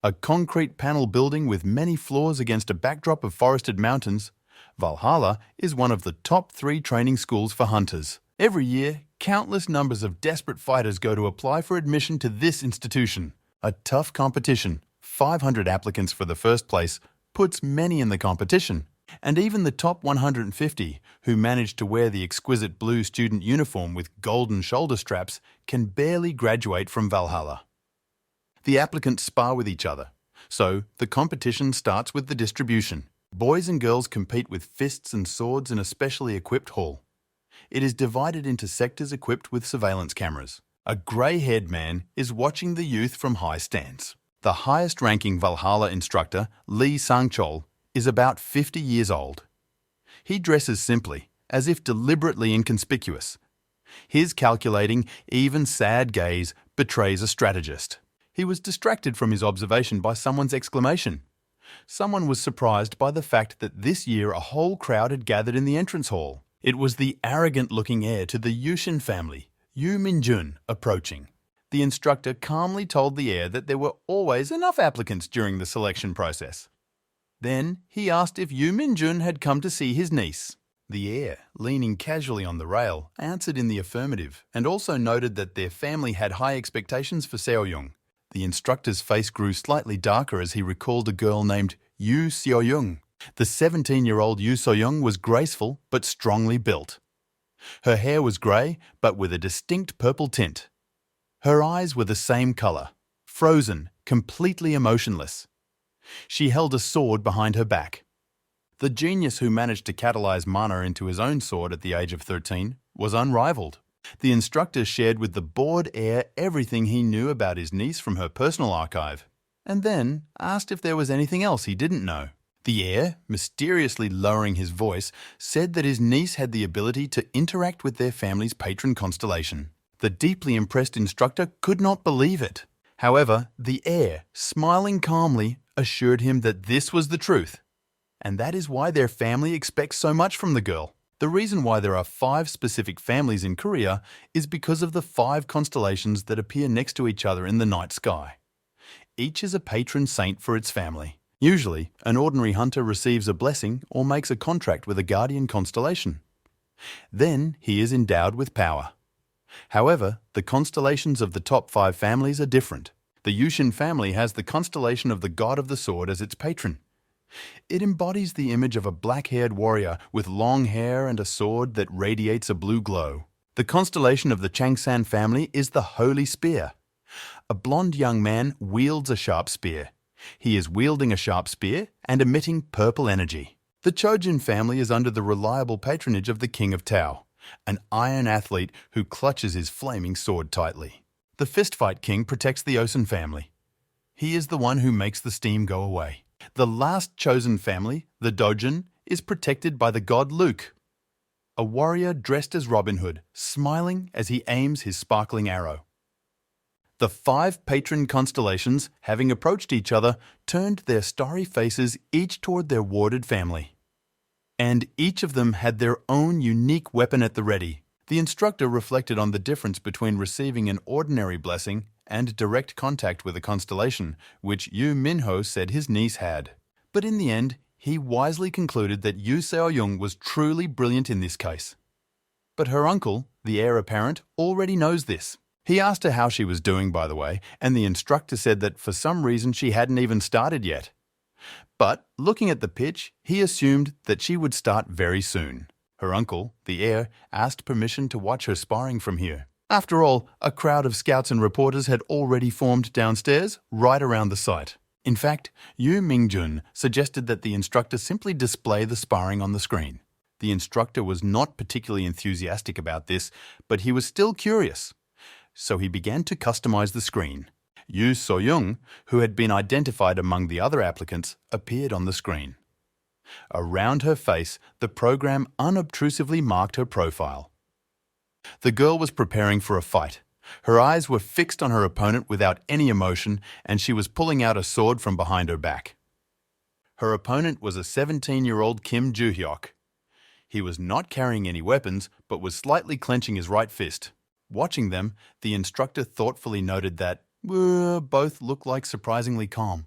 A concrete panel building with many floors against a backdrop of forested mountains, Valhalla is one of the top 3 training schools for hunters. Every year, countless numbers of desperate fighters go to apply for admission to this institution. A tough competition, 500 applicants for the first place, puts many in the competition. And even the top 150, who manage to wear the exquisite blue student uniform with golden shoulder straps, can barely graduate from Valhalla. The applicants spar with each other, so the competition starts with the distribution. Boys and girls compete with fists and swords in a specially equipped hall. It is divided into sectors equipped with surveillance cameras. A grey-haired man is watching the youth from high stands. The highest-ranking Valhalla instructor, Lee Sang-chol, is about 50 years old. He dresses simply, as if deliberately inconspicuous. His calculating, even sad gaze betrays a strategist. He was distracted from his observation by someone's exclamation. Someone was surprised by the fact that this year a whole crowd had gathered in the entrance hall. It was the arrogant-looking heir to the Yushin family, Yu Min-jun, approaching. The instructor calmly told the heir that there were always enough applicants during the selection process. Then he asked if Yu Min-jun had come to see his niece. The heir, leaning casually on the rail, answered in the affirmative and also noted that their family had high expectations for Seo-young. The instructor's face grew slightly darker as he recalled a girl named Yu Seo-young. The 17-year-old Yu Seo-young was graceful but strongly built. Her hair was grey but with a distinct purple tint. Her eyes were the same colour, frozen, completely emotionless. She held a sword behind her back. The genius who managed to catalyze mana into his own sword at the age of 13 was unrivaled. The instructor shared with the bored heir everything he knew about his niece from her personal archive, and then asked if there was anything else he didn't know. The heir, mysteriously lowering his voice, said that his niece had the ability to interact with their family's patron constellation. The deeply impressed instructor could not believe it. However, the heir, smiling calmly, assured him that this was the truth. And that is why their family expects so much from the girl. The reason why there are 5 specific families in Korea is because of the 5 constellations that appear next to each other in the night sky. Each is a patron saint for its family. Usually, an ordinary hunter receives a blessing or makes a contract with a guardian constellation. Then he is endowed with power. However, the constellations of the top 5 families are different. The Yushin family has the constellation of the god of the sword as its patron. It embodies the image of a black-haired warrior with long hair and a sword that radiates a blue glow. The constellation of the Changsan family is the Holy Spear. A blonde young man wields a sharp spear. He is wielding a sharp spear and emitting purple energy. The Chojin family is under the reliable patronage of the King of Tao, an iron athlete who clutches his flaming sword tightly. The Fistfight King protects the Osen family. He is the one who makes the steam go away. The last chosen family, the Dojin, is protected by the god Luke, a warrior dressed as Robin Hood, smiling as he aims his sparkling arrow. The 5 patron constellations, having approached each other, turned their starry faces each toward their warded family. And each of them had their own unique weapon at the ready. The instructor reflected on the difference between receiving an ordinary blessing and direct contact with a constellation, which Yu Min-ho said his niece had. But in the end, he wisely concluded that Yu Seo-young was truly brilliant in this case. But her uncle, the heir apparent, already knows this. He asked her how she was doing, by the way, and the instructor said that for some reason she hadn't even started yet. But, looking at the pitch, he assumed that she would start very soon. Her uncle, the heir, asked permission to watch her sparring from here. After all, a crowd of scouts and reporters had already formed downstairs, right around the site. In fact, Yu Min-jun suggested that the instructor simply display the sparring on the screen. The instructor was not particularly enthusiastic about this, but he was still curious. So he began to customize the screen. Yu So-young, who had been identified among the other applicants, appeared on the screen. Around her face, the program unobtrusively marked her profile. The girl was preparing for a fight. Her eyes were fixed on her opponent without any emotion, and she was pulling out a sword from behind her back. Her opponent was a 17-year-old Kim Ju Hyuk. He was not carrying any weapons, but was slightly clenching his right fist. Watching them, the instructor thoughtfully noted that both looked like surprisingly calm.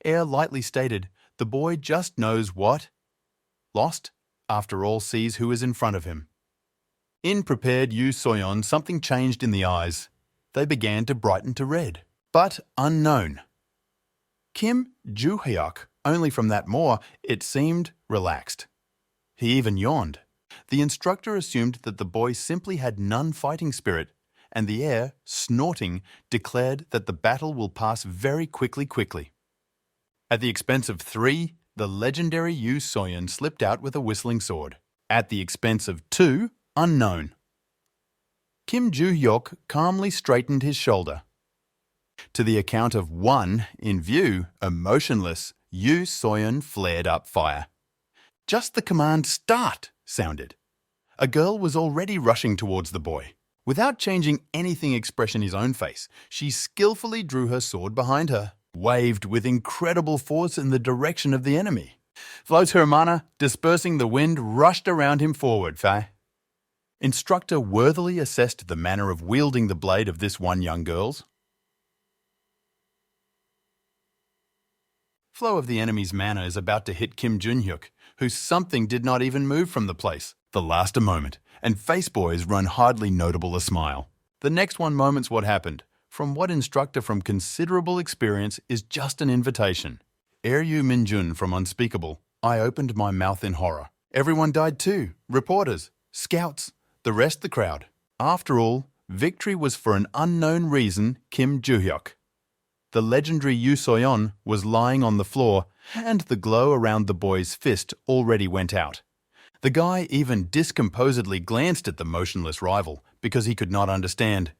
Air lightly stated, the boy just knows what? Lost, after all sees who is in front of him. In prepared Yoo Soyeon, something changed in the eyes. They began to brighten to red. But unknown. Kim Ju Hyuk, only from that more, it seemed, relaxed. He even yawned. The instructor assumed that the boy simply had none fighting spirit, and the air, snorting, declared that the battle will pass very quickly. At the expense of 3, the legendary Yoo Soyeon slipped out with a whistling sword. At the expense of 2, unknown. Kim Ju Hyuk calmly straightened his shoulder. To the account of 1 in view, emotionless, Yoo Soyeon flared up fire. Just the command "start" sounded. A girl was already rushing towards the boy. Without changing anything expression his own face, she skillfully drew her sword behind her, waved with incredible force in the direction of the enemy. Flo's Hermana, dispersing the wind, rushed around him forward, Fai. Instructor worthily assessed the manner of wielding the blade of this one young girl's. Flow of the enemy's mana is about to hit Kim Ju Hyuk, whose something did not even move from the place. The last a moment, and face boys run hardly notable a smile. The next one moment's what happened, from what instructor from considerable experience is just an invitation. Ere Yu Minjun from Unspeakable, I opened my mouth in horror. Everyone died too, reporters, scouts, the rest the crowd. After all, victory was for an unknown reason Kim Ju Hyuk. The legendary Yoo Soyeon was lying on the floor, and the glow around the boy's fist already went out. The guy even discomposedly glanced at the motionless rival because he could not understand.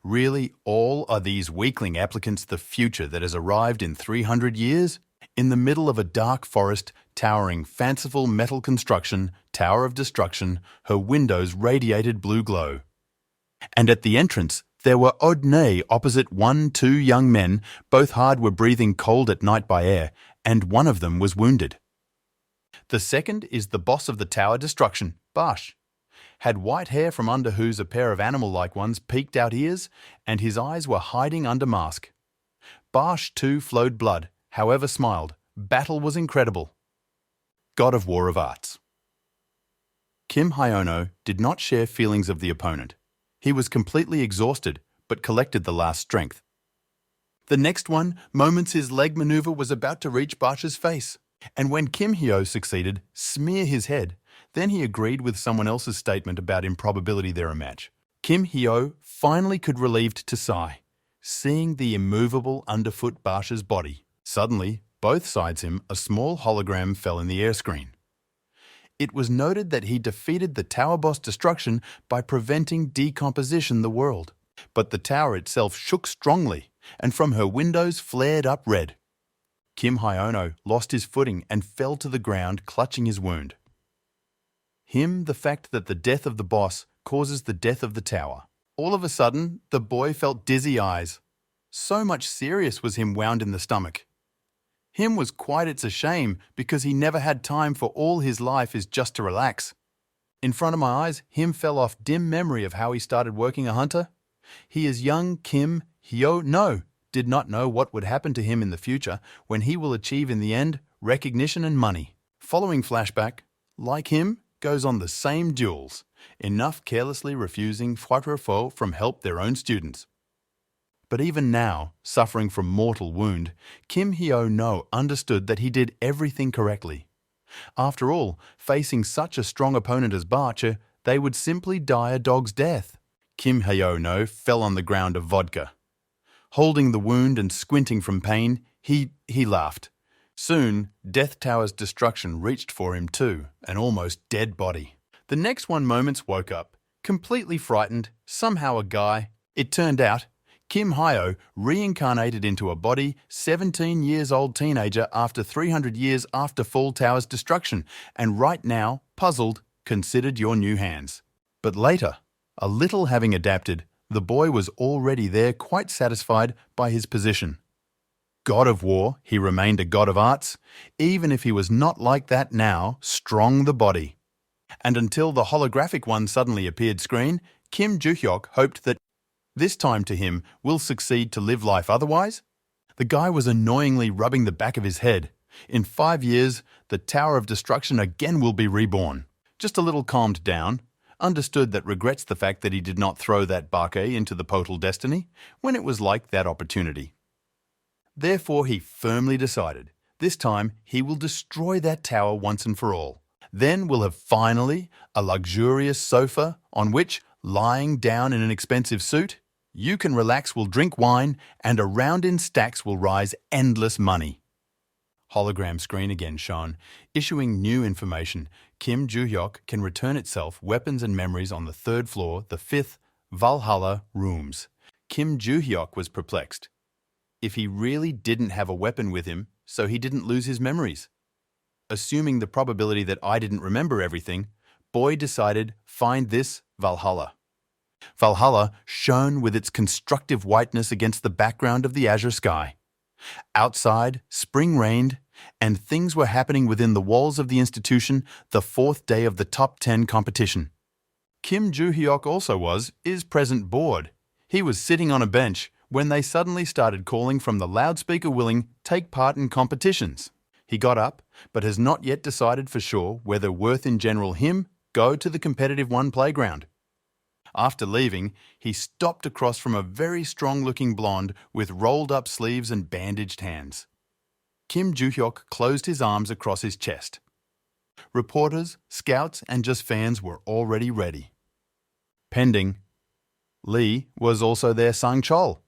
Really, all are these weakling applicants the future that has arrived in 300 years? In the middle of a dark forest, towering fanciful metal construction, Tower of Destruction, her windows radiated blue glow. And at the entrance, there were Odney opposite 2 young men, both hard were breathing cold at night by air, and one of them was wounded. The second is the boss of the Tower Destruction, Barche. Had white hair from under whose a pair of animal-like ones peeked out ears, and his eyes were hiding under mask. Barche too flowed blood, however smiled. Battle was incredible. God of War of Arts. Kim Hyun Oh did not share feelings of the opponent. He was completely exhausted, but collected the last strength. The next one, moments his leg maneuver was about to reach Barche's face. And when Kim Hyun Oh succeeded, smear his head, then he agreed with someone else's statement about improbability they're a match. Kim Hyun Oh finally could relieved to sigh, seeing the immovable underfoot Barche's body. Suddenly, both sides him, a small hologram fell in the air screen. It was noted that he defeated the tower boss Destruction by preventing decomposition the world. But the tower itself shook strongly, and from her windows flared up red. Kim Hyun Oh lost his footing and fell to the ground, clutching his wound. Him the fact that the death of the boss causes the death of the tower. All of a sudden, the boy felt dizzy eyes. So much serious was him wound in the stomach. Him was quite it's a shame because he never had time for all his life is just to relax. In front of my eyes, him fell off dim memory of how he started working a hunter. He is young Kim Hyun Oh did not know what would happen to him in the future when he will achieve in the end recognition and money. Following flashback, like him, goes on the same duels, enough carelessly refusing Fo from help their own students. But even now, suffering from mortal wound, Kim Hyun Oh understood that he did everything correctly. After all, facing such a strong opponent as Barche, they would simply die a dog's death. Kim Hyun Oh fell on the ground of vodka. Holding the wound and squinting from pain, he laughed. Soon, Death Tower's destruction reached for him too, an almost dead body. The next one moments woke up, completely frightened, somehow a guy. It turned out, Kim Hyun Oh reincarnated into a body 17-years-old teenager after 300 years after Fall Tower's destruction, and right now, puzzled, considered your new hands. But later, a little having adapted, the boy was already there quite satisfied by his position. God of War, he remained a god of arts, even if he was not like that now, strong the body. And until the holographic one suddenly appeared screen, Kim Ju Hyuk hoped that this time to him will succeed to live life otherwise. The guy was annoyingly rubbing the back of his head. In 5 years, the Tower of Destruction again will be reborn. Just a little calmed down, understood that regrets the fact that he did not throw that Barche into the Potal Destiny when it was like that opportunity. Therefore, he firmly decided, this time he will destroy that tower once and for all. Then we'll have finally a luxurious sofa on which, lying down in an expensive suit, you can relax, will drink wine, and around in stacks will rise endless money. Hologram screen again shown. Issuing new information, Kim Ju Hyuk can return itself weapons and memories on the 3rd floor, the 5th Valhalla rooms. Kim Ju Hyuk was perplexed. If he really didn't have a weapon with him, so he didn't lose his memories. Assuming the probability that I didn't remember everything, Boy decided, find this Valhalla. Valhalla shone with its constructive whiteness against the background of the azure sky. Outside, spring reigned, and things were happening within the walls of the institution, the 4th day of the top 10 competition. Kim Ju Hyuk also is present bored. He was sitting on a bench when they suddenly started calling from the loudspeaker willing take part in competitions. He got up, but has not yet decided for sure whether worth in general him go to the competitive one playground. After leaving, he stopped across from a very strong-looking blonde with rolled-up sleeves and bandaged hands. Kim Ju Hyuk closed his arms across his chest. Reporters, scouts, and just fans were already ready. Pending. Lee was also there, Sang Chol.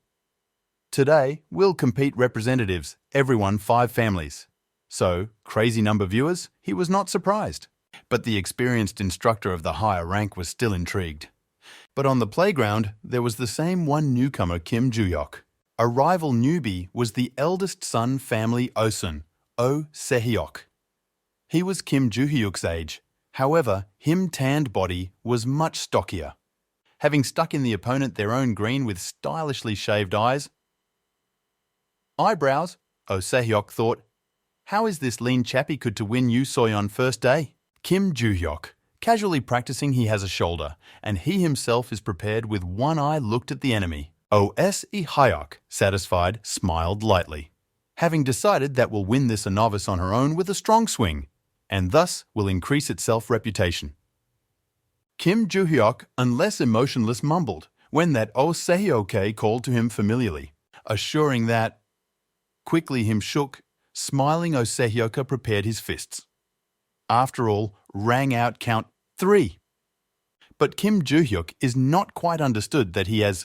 Today, we'll compete representatives, everyone 5 families. So, crazy number viewers, he was not surprised. But the experienced instructor of the higher rank was still intrigued. But on the playground, there was the same one newcomer, Kim Ju Hyuk. A rival newbie was the eldest son family Osun, Oh Se-hyuk. He was Kim Ju Hyuk's age. However, him tanned body was much stockier. Having stuck in the opponent their own green with stylishly shaved eyebrows, Oh Se-hyuk thought, how is this lean chappie could to win you Soyeon first day? Kim Ju Hyuk, casually practicing he has a shoulder, and he himself is prepared with one eye looked at the enemy. Oh Se-hyuk, satisfied, smiled lightly. Having decided that will win this a novice on her own with a strong swing, and thus will increase its self-reputation. Kim Ju Hyuk, unless emotionless, mumbled when that Oh Se-hyuk called to him familiarly, assuring that. Quickly him shook, smiling Oh Se-hyuk prepared his fists. After all, rang out count 3. But Kim Ju Hyuk is not quite understood that he has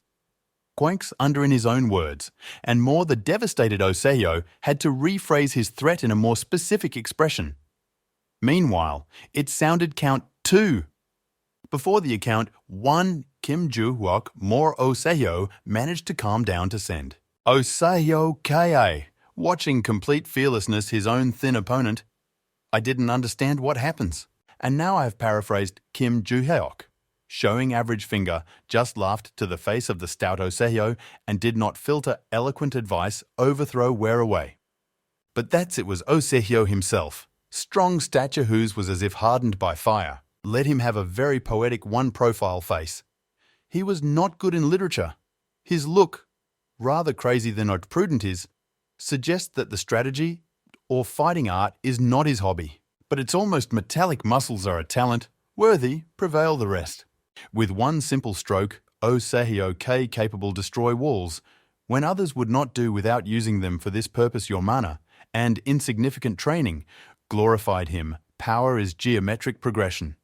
quanks under in his own words, and more the devastated Oh Se-hyuk had to rephrase his threat in a more specific expression. Meanwhile, it sounded count 2. Before the account 1, Kim Ju Hyuk more Oh Se-hyuk managed to calm down to send. Oh Se-hyuk, watching complete fearlessness his own thin opponent. I didn't understand what happens. And now I have paraphrased Kim Ju Hyuk. Showing average finger, just laughed to the face of the stout Oh Se-hyuk and did not filter eloquent advice, overthrow, wear away. But that's it was Oh Se-hyuk himself. Strong stature whose was as if hardened by fire. Let him have a very poetic one-profile face. He was not good in literature. His look, rather crazy than not prudent is, suggests that the strategy or fighting art is not his hobby. But its almost metallic muscles are a talent. Worthy, prevail the rest. With one simple stroke, Oh Se-hyuk capable destroy walls, when others would not do without using them for this purpose your mana, and insignificant training, glorified him, power is geometric progression.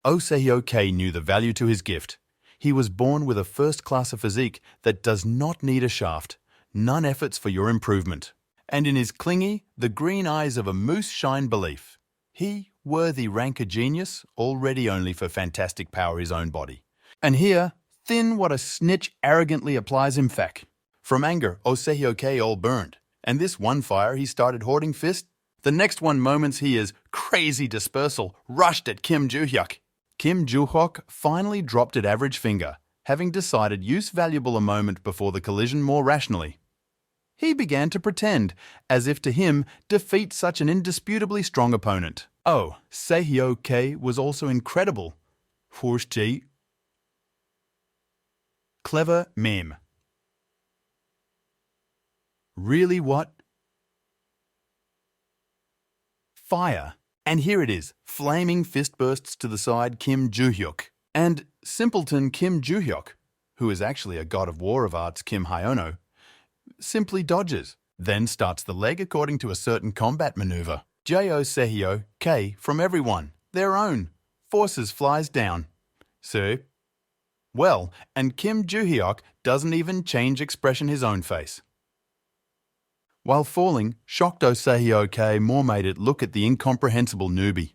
Oh Se-hyuk knew the value to his gift. He was born with a first-class physique that does not need a shaft, none efforts for your improvement. And in his clingy, the green eyes of a moose shine belief. He, worthy rank a genius, already only for fantastic power his own body. And here, thin what a snitch arrogantly applies him fac. From anger, Oh Se-hyuk all burned, and this one fire he started hoarding fist. The next one moments he is crazy dispersal, rushed at Kim Ju Hyuk. Kim Ju Hyuk finally dropped at average finger, having decided use valuable a moment before the collision more rationally. He began to pretend, as if to him, defeat such an indisputably strong opponent. Oh, Se-hyuk was also incredible. Horsti. Clever meme. Really what? Fire. And here it is, flaming fist bursts to the side Kim Ju Hyuk. And simpleton Kim Ju Hyuk, who is actually a god of war of arts Kim Hyun Oh, simply dodges, then starts the leg according to a certain combat maneuver. Jo Sehyo K from everyone, their own. Forces flies down. So, well, and Kim Ju Hyuk doesn't even change expression his own face. While falling, shocked Oh Sehyo K more made it look at the incomprehensible newbie.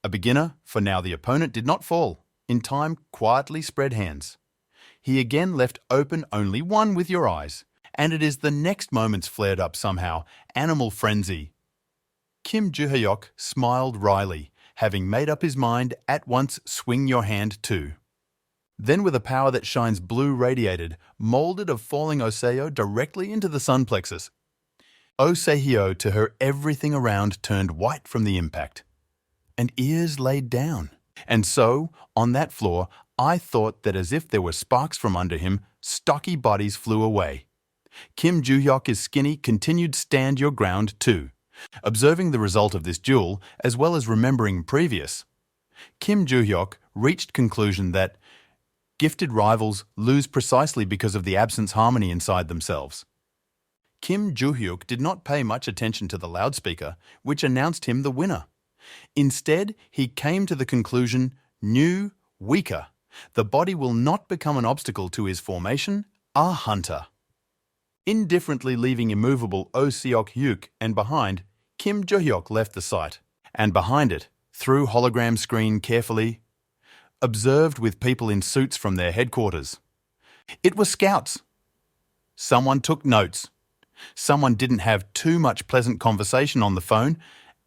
A beginner, for now the opponent did not fall. In time, quietly spread hands. He again left open only one with your eyes, and it is the next moment's flared up somehow, animal frenzy. Kim Ju Hyuk smiled wryly, having made up his mind, at once swing your hand too. Then with a power that shines blue radiated, moulded of falling Oseo directly into the sun plexus. Osehyo to her everything around turned white from the impact, and ears laid down. And so, on that floor, I thought that as if there were sparks from under him, stocky bodies flew away. Kim Ju Hyuk is skinny, continued stand your ground too. Observing the result of this duel, as well as remembering previous, Kim Ju Hyuk reached conclusion that gifted rivals lose precisely because of the absence harmony inside themselves. Kim Ju Hyuk did not pay much attention to the loudspeaker, which announced him the winner. Instead, he came to the conclusion, new, weaker. The body will not become an obstacle to his formation, a hunter. Indifferently leaving immovable Oh Seok Hyuk and behind, Kim Jo Hyuk left the site, and behind it, through hologram screen carefully, observed with people in suits from their headquarters. It was scouts. Someone took notes. Someone didn't have too much pleasant conversation on the phone,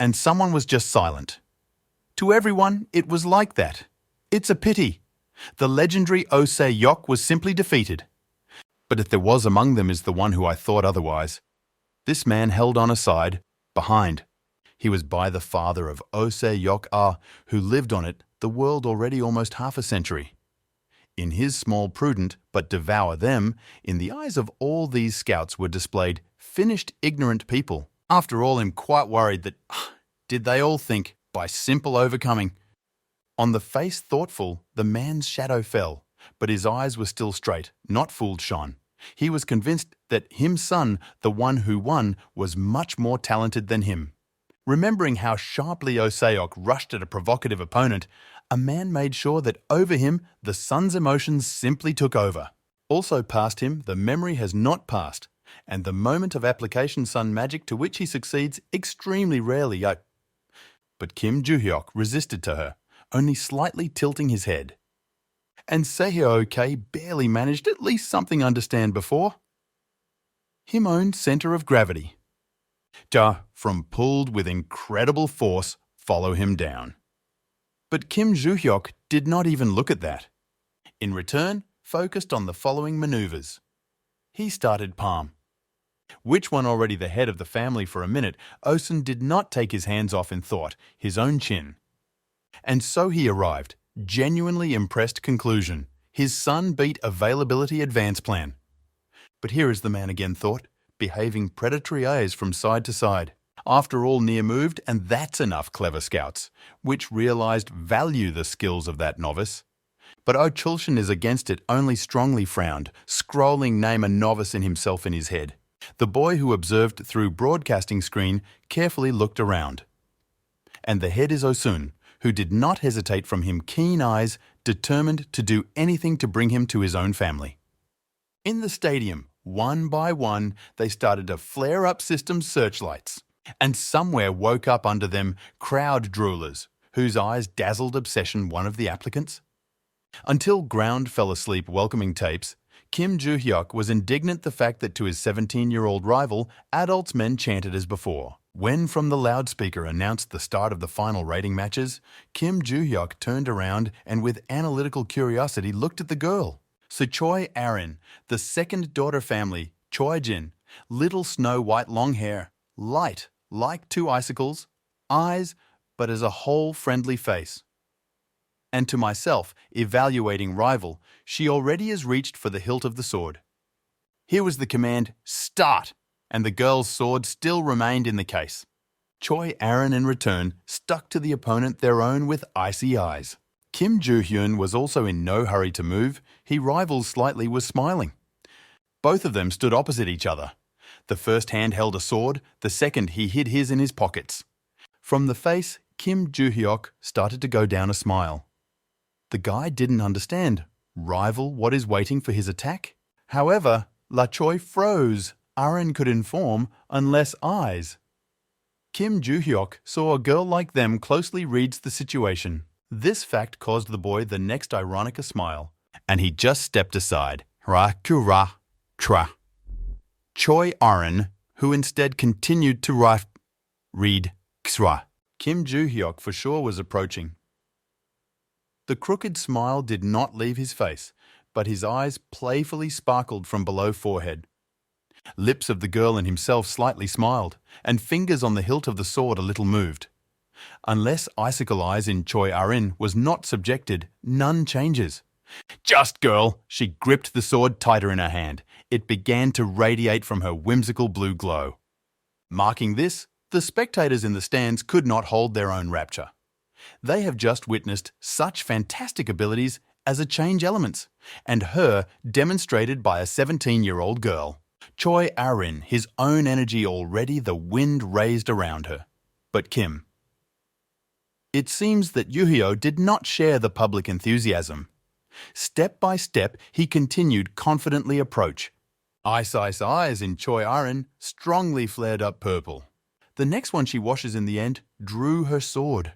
and someone was just silent. To everyone, it was like that. It's a pity. The legendary Oh Se-yok was simply defeated. But if there was among them is the one who I thought otherwise. This man held on aside, behind. He was by the father of Oh Se-yok Ah, who lived on it the world already almost half a century. In his small prudent, but devour them, in the eyes of all these scouts were displayed finished ignorant people. After all, I'm quite worried that, did they all think, by simple overcoming? On the face thoughtful, the man's shadow fell, but his eyes were still straight, not fooled shone. He was convinced that him son, the one who won, was much more talented than him. Remembering how sharply Oseok rushed at a provocative opponent, a man made sure that over him the son's emotions simply took over. Also past him, the memory has not passed, and the moment of application sun magic to which he succeeds extremely rarely. But Kim Ju Hyuk resisted to her, only slightly tilting his head. And Sehyo K barely managed at least something understand before. Him own centre of gravity. Ja, from pulled with incredible force, follow him down. But Kim Ju Hyuk did not even look at that. In return, focused on the following maneuvers. He started palm. Which one already the head of the family for a minute, Osen did not take his hands off in thought, his own chin. And so he arrived, genuinely impressed conclusion. His son beat availability advance plan. But here is the man again thought, behaving predatory eyes from side to side. After all near moved, and that's enough clever scouts, which realized value the skills of that novice. But O Chulshan is against it only strongly frowned, scrolling name a novice in himself in his head. The boy who observed through broadcasting screen carefully looked around. And the head is Osun, who did not hesitate from him keen eyes, determined to do anything to bring him to his own family. In the stadium, one by one, they started to flare up system searchlights. And somewhere woke up under them crowd droolers, whose eyes dazzled obsession one of the applicants. Until ground fell asleep welcoming tapes, Kim Ju Hyuk was indignant the fact that to his 17-year-old rival, adults men chanted as before. When from the loudspeaker announced the start of the final rating matches, Kim Ju Hyuk turned around and with analytical curiosity looked at the girl. So Choi Arin, the second daughter family, Choi Jin, little snow-white long hair, light like two icicles, eyes, but as a whole friendly face. And to myself, evaluating rival, she already has reached for the hilt of the sword. Here was the command, "Start!" and the girl's sword still remained in the case. Choi Arin, in return, stuck to the opponent their own with icy eyes. Kim Ju Hyuk was also in no hurry to move. He rivals slightly was smiling. Both of them stood opposite each other. The first hand held a sword, the second he hid his in his pockets. From the face, Kim Ju Hyuk started to go down a smile. The guy didn't understand. Rival what is waiting for his attack? However, La Choi froze. Arin could inform unless eyes. Kim Ju Hyuk saw a girl like them closely reads the situation. This fact caused the boy the next ironic a smile, and he just stepped aside. Ra kura tra. Choi Arin, who instead continued to read ksra. Kim Ju Hyuk for sure was approaching. The crooked smile did not leave his face, but his eyes playfully sparkled from below forehead. Lips of the girl and himself slightly smiled, and fingers on the hilt of the sword a little moved. Unless icicle eyes in Choi Arin was not subjected, none changes. Just girl! She gripped the sword tighter in her hand. It began to radiate from her whimsical blue glow. Marking this, the spectators in the stands could not hold their own rapture. They have just witnessed such fantastic abilities as a change elements, and her demonstrated by a 17-year-old girl. Choi Arin, his own energy already the wind raised around her. But Kim. It seems that Yuhyo did not share the public enthusiasm. Step by step, he continued confidently approach. Ice eyes in Choi Arin strongly flared up purple. The next one she washes in the end drew her sword.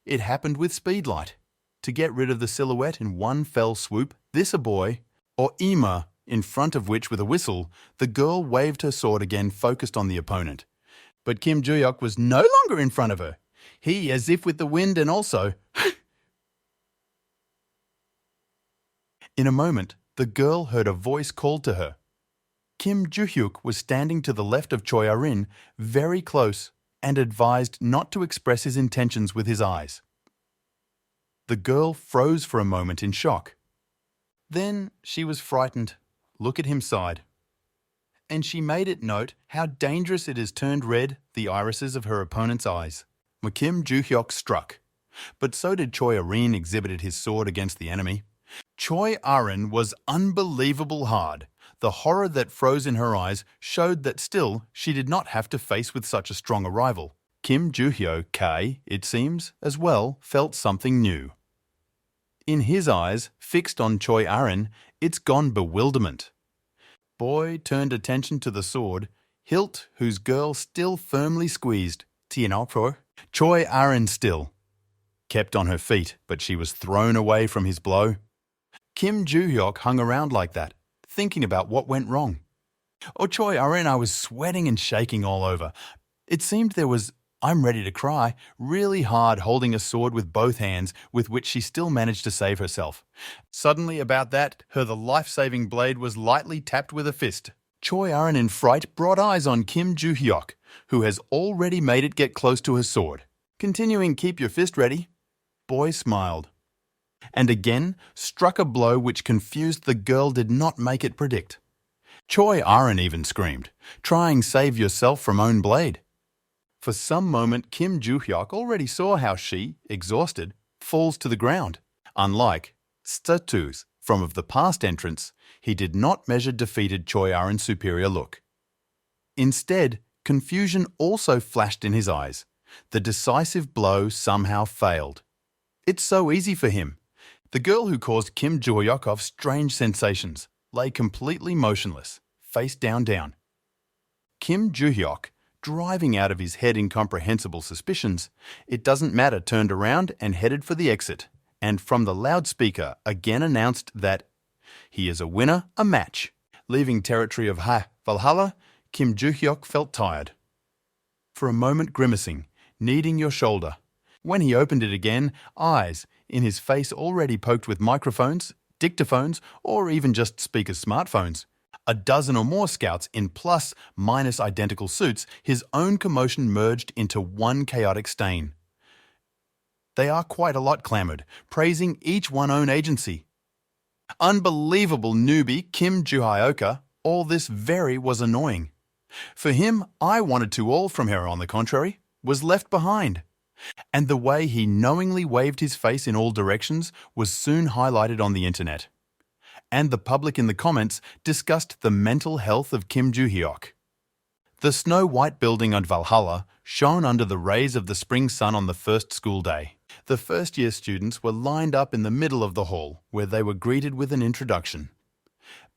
It happened with speedlight. To get rid of the silhouette in one fell swoop, this a boy, or Ima, in front of which with a whistle, the girl waved her sword again focused on the opponent. But Kim Ju Hyuk was no longer in front of her. He, as if with the wind and also... In a moment, the girl heard a voice called to her. Kim Ju Hyuk was standing to the left of Choi Arin, very close, and advised not to express his intentions with his eyes. The girl froze for a moment in shock. Then she was frightened. Look at him sighed. And she made it note how dangerous it is turned red, the irises of her opponent's eyes. Kim Ju Hyuk struck, but so did Choi Arin exhibited his sword against the enemy. Choi Arin was unbelievable hard. The horror that froze in her eyes showed that still she did not have to face with such a strong a rival. Kim Ju Hyuk, it seems, as well, felt something new. In his eyes, fixed on Choi Arin, it's gone bewilderment. Boy turned attention to the sword, hilt whose girl still firmly squeezed. Choi Arin still kept on her feet, but she was thrown away from his blow. Kim Ju Hyuk hung around like that, thinking about what went wrong. Oh, Choi Arin, I was sweating and shaking all over. It seemed there was, I'm ready to cry, really hard holding a sword with both hands with which she still managed to save herself. Suddenly about that, the life-saving blade was lightly tapped with a fist. Choi Arin in fright brought eyes on Kim Ju Hyuk, who has already made it get close to her sword. Continuing keep your fist ready. Boy smiled. And again struck a blow which confused the girl did not make it predict. Choi Arin even screamed, trying save yourself from own blade. For some moment Kim Ju Hyuk already saw how she, exhausted, falls to the ground. Unlike Status from of the past entrance, he did not measure defeated Choi Arin's superior look. Instead, confusion also flashed in his eyes. The decisive blow somehow failed. It's so easy for him. The girl who caused Kim Ju Hyuk strange sensations lay completely motionless, face down. Kim Ju Hyuk, driving out of his head incomprehensible suspicions, it doesn't matter, turned around and headed for the exit, and from the loudspeaker again announced that he is a winner, a match. Leaving territory of Valhalla, Kim Ju Hyuk felt tired. For a moment grimacing, kneading your shoulder. When he opened it again, eyes in his face already poked with microphones, dictaphones, or even just speakers' smartphones. A dozen or more scouts in plus-minus identical suits, his own commotion merged into one chaotic stain. They are quite a lot clamoured, praising each one own agency. Unbelievable newbie Kim Ju Hyuk, all this very was annoying. For him, I wanted to all from her, on the contrary, was left behind. And the way he knowingly waved his face in all directions was soon highlighted on the internet. And the public in the comments discussed the mental health of Kim Ju Hyuk. The snow-white building on Valhalla shone under the rays of the spring sun on the first school day. The first-year students were lined up in the middle of the hall, where they were greeted with an introduction.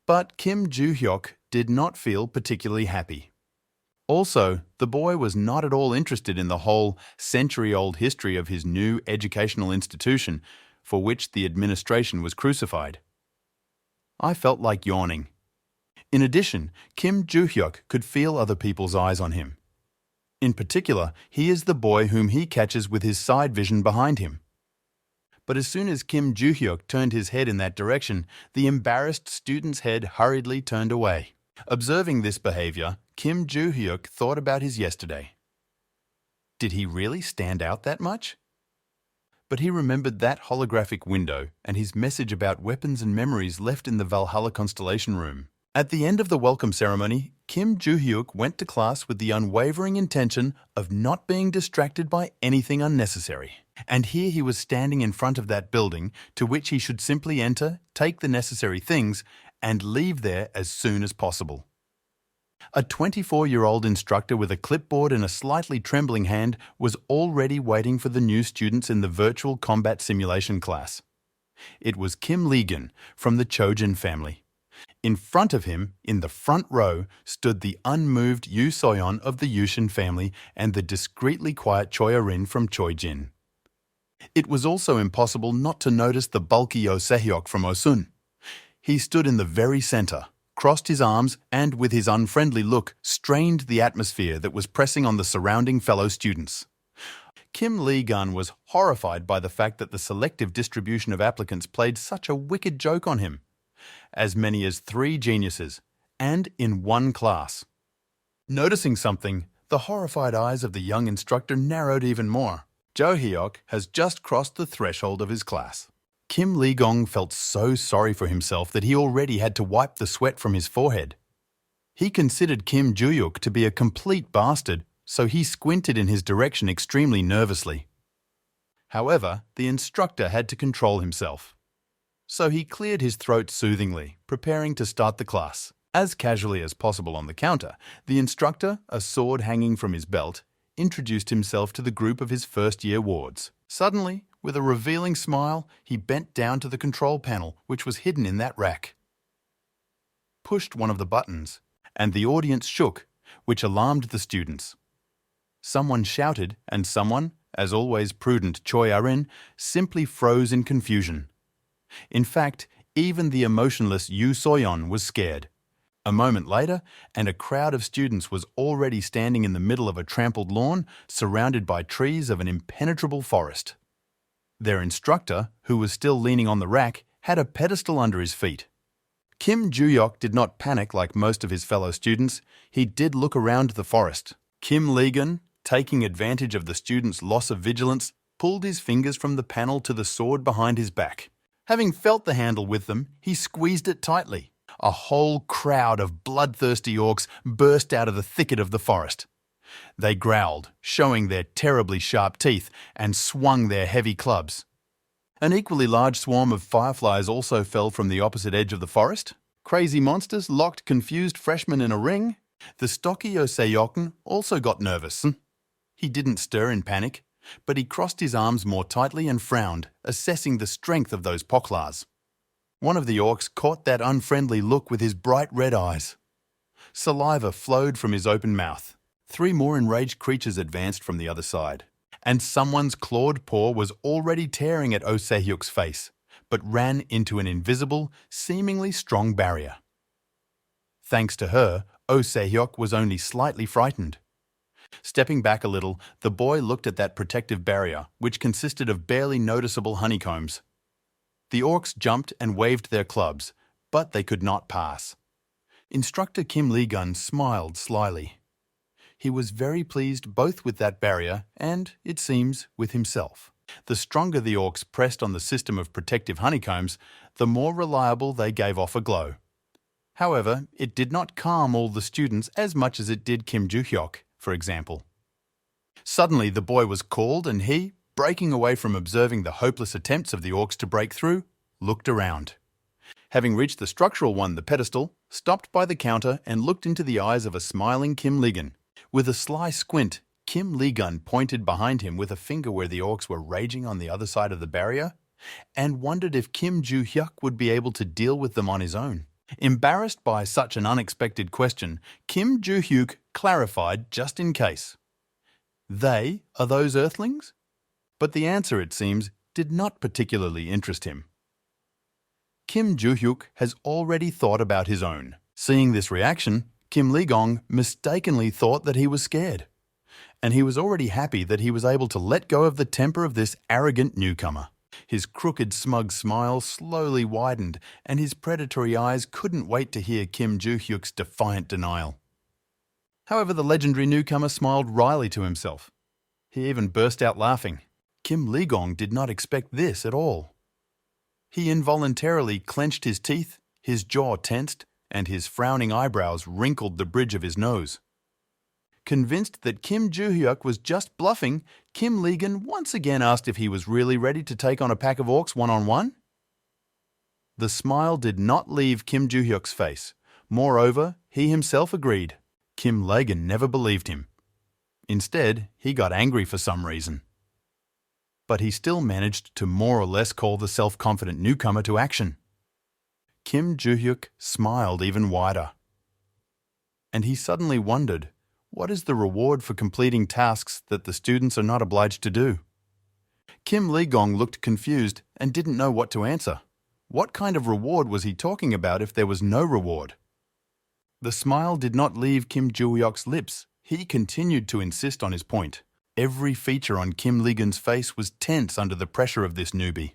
But Kim Ju Hyuk did not feel particularly happy. Also, the boy was not at all interested in the whole century-old history of his new educational institution, for which the administration was crucified. I felt like yawning. In addition, Kim Ju Hyuk could feel other people's eyes on him. In particular, he is the boy whom he catches with his side vision behind him. But as soon as Kim Ju Hyuk turned his head in that direction, the embarrassed student's head hurriedly turned away. Observing this behavior, Kim Ju Hyuk thought about his yesterday. Did he really stand out that much? But he remembered that holographic window and his message about weapons and memories left in the Valhalla Constellation room. At the end of the welcome ceremony, Kim Ju Hyuk went to class with the unwavering intention of not being distracted by anything unnecessary. And here he was standing in front of that building, to which he should simply enter, take the necessary things, and leave there as soon as possible. A 24-year-old instructor with a clipboard and a slightly trembling hand was already waiting for the new students in the virtual combat simulation class. It was Kim Lee-gun from the Chojin family. In front of him, in the front row, stood the unmoved Yoo Soyeon of the Yushin family and the discreetly quiet Choi Arin from Choijin. It was also impossible not to notice the bulky Oh Se-hyuk from Osun. He stood in the very center, crossed his arms, and with his unfriendly look, strained the atmosphere that was pressing on the surrounding fellow students. Kim Lee-gun was horrified by the fact that the selective distribution of applicants played such a wicked joke on him. As many as 3 geniuses, and in one class. Noticing something, the horrified eyes of the young instructor narrowed even more. Jo Hyuk has just crossed the threshold of his class. Kim Lee-gun felt so sorry for himself that he already had to wipe the sweat from his forehead. He considered Kim Ju Hyuk to be a complete bastard, so he squinted in his direction extremely nervously. However, the instructor had to control himself. So he cleared his throat soothingly, preparing to start the class. As casually as possible on the counter, the instructor, a sword hanging from his belt, introduced himself to the group of his first-year wards. Suddenly, with a revealing smile, he bent down to the control panel, which was hidden in that rack. Pushed one of the buttons, and the audience shook, which alarmed the students. Someone shouted, and someone, as always prudent Choi Arin, simply froze in confusion. In fact, even the emotionless Yoo Soyeon was scared. A moment later, and a crowd of students was already standing in the middle of a trampled lawn, surrounded by trees of an impenetrable forest. Their instructor, who was still leaning on the rack, had a pedestal under his feet. Kim Ju Hyuk did not panic like most of his fellow students. He did look around the forest. Kim Lee-gun, taking advantage of the students' loss of vigilance, pulled his fingers from the panel to the sword behind his back. Having felt the handle with them, he squeezed it tightly. A whole crowd of bloodthirsty orcs burst out of the thicket of the forest. They growled, showing their terribly sharp teeth, and swung their heavy clubs. An equally large swarm of fireflies also fell from the opposite edge of the forest. Crazy monsters locked confused freshmen in a ring. The stocky Oh Se-hyuk also got nervous. He didn't stir in panic, but he crossed his arms more tightly and frowned, assessing the strength of those poklars. One of the orcs caught that unfriendly look with his bright red eyes. Saliva flowed from his open mouth. 3 more enraged creatures advanced from the other side, and someone's clawed paw was already tearing at Oh Se-hyuk's face, but ran into an invisible, seemingly strong barrier. Thanks to her, Oh Se-hyuk was only slightly frightened. Stepping back a little, the boy looked at that protective barrier, which consisted of barely noticeable honeycombs. The orcs jumped and waved their clubs, but they could not pass. Instructor Kim Lee-gun smiled slyly. He was very pleased both with that barrier and, it seems, with himself. The stronger the orcs pressed on the system of protective honeycombs, the more reliable they gave off a glow. However, it did not calm all the students as much as it did Kim Ju Hyuk, for example. Suddenly the boy was called and he, breaking away from observing the hopeless attempts of the orcs to break through, looked around. Having reached the structural one, the pedestal, stopped by the counter and looked into the eyes of a smiling Kim Ligon. With a sly squint, Kim Ligon pointed behind him with a finger where the orcs were raging on the other side of the barrier and wondered if Kim Ju Hyuk would be able to deal with them on his own. Embarrassed by such an unexpected question, Kim Ju Hyuk clarified just in case. They are those earthlings? But the answer, it seems, did not particularly interest him. Kim Ju Hyuk has already thought about his own. Seeing this reaction, Kim Ligong mistakenly thought that he was scared. And he was already happy that he was able to let go of the temper of this arrogant newcomer. His crooked, smug smile slowly widened, and his predatory eyes couldn't wait to hear Kim Ju Hyuk's defiant denial. However, the legendary newcomer smiled wryly to himself. He even burst out laughing. Kim Ligong did not expect this at all. He involuntarily clenched his teeth, his jaw tensed, and his frowning eyebrows wrinkled the bridge of his nose. Convinced that Kim Ju Hyuk was just bluffing, Kim Ligon once again asked if he was really ready to take on a pack of orcs one-on-one. The smile did not leave Kim Ju Hyuk's face. Moreover, he himself agreed. Kim Ligon never believed him. Instead, he got angry for some reason. But he still managed to more or less call the self-confident newcomer to action. Kim Ju Hyuk smiled even wider. And he suddenly wondered, what is the reward for completing tasks that the students are not obliged to do? Kim Ligong looked confused and didn't know what to answer. What kind of reward was he talking about if there was no reward? The smile did not leave Kim Ju Hyuk's lips. He continued to insist on his point. Every feature on Kim Ligon's face was tense under the pressure of this newbie.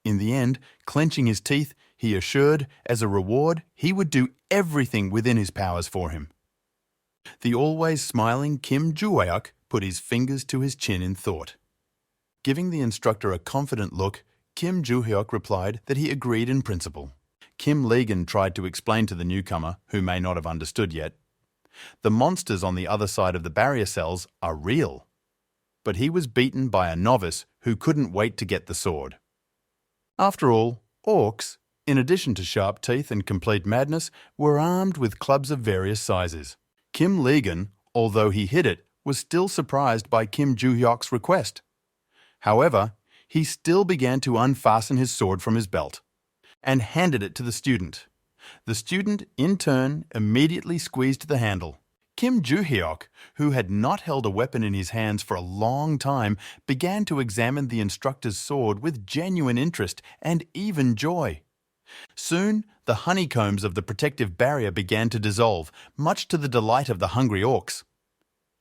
In the end, clenching his teeth, he assured, as a reward, he would do everything within his powers for him. The always smiling Kim Ju Hyuk put his fingers to his chin in thought. Giving the instructor a confident look, Kim Ju Hyuk replied that he agreed in principle. Kim Ligon tried to explain to the newcomer, who may not have understood yet, the monsters on the other side of the barrier cells are real. But he was beaten by a novice who couldn't wait to get the sword. After all, orcs, in addition to sharp teeth and complete madness, were armed with clubs of various sizes. Kim Ligon, although he hid it, was still surprised by Kim Ju Hyuk's request. However, he still began to unfasten his sword from his belt and handed it to the student. The student, in turn, immediately squeezed the handle. Kim Ju Hyuk, who had not held a weapon in his hands for a long time, began to examine the instructor's sword with genuine interest and even joy. Soon, the honeycombs of the protective barrier began to dissolve, much to the delight of the hungry orcs.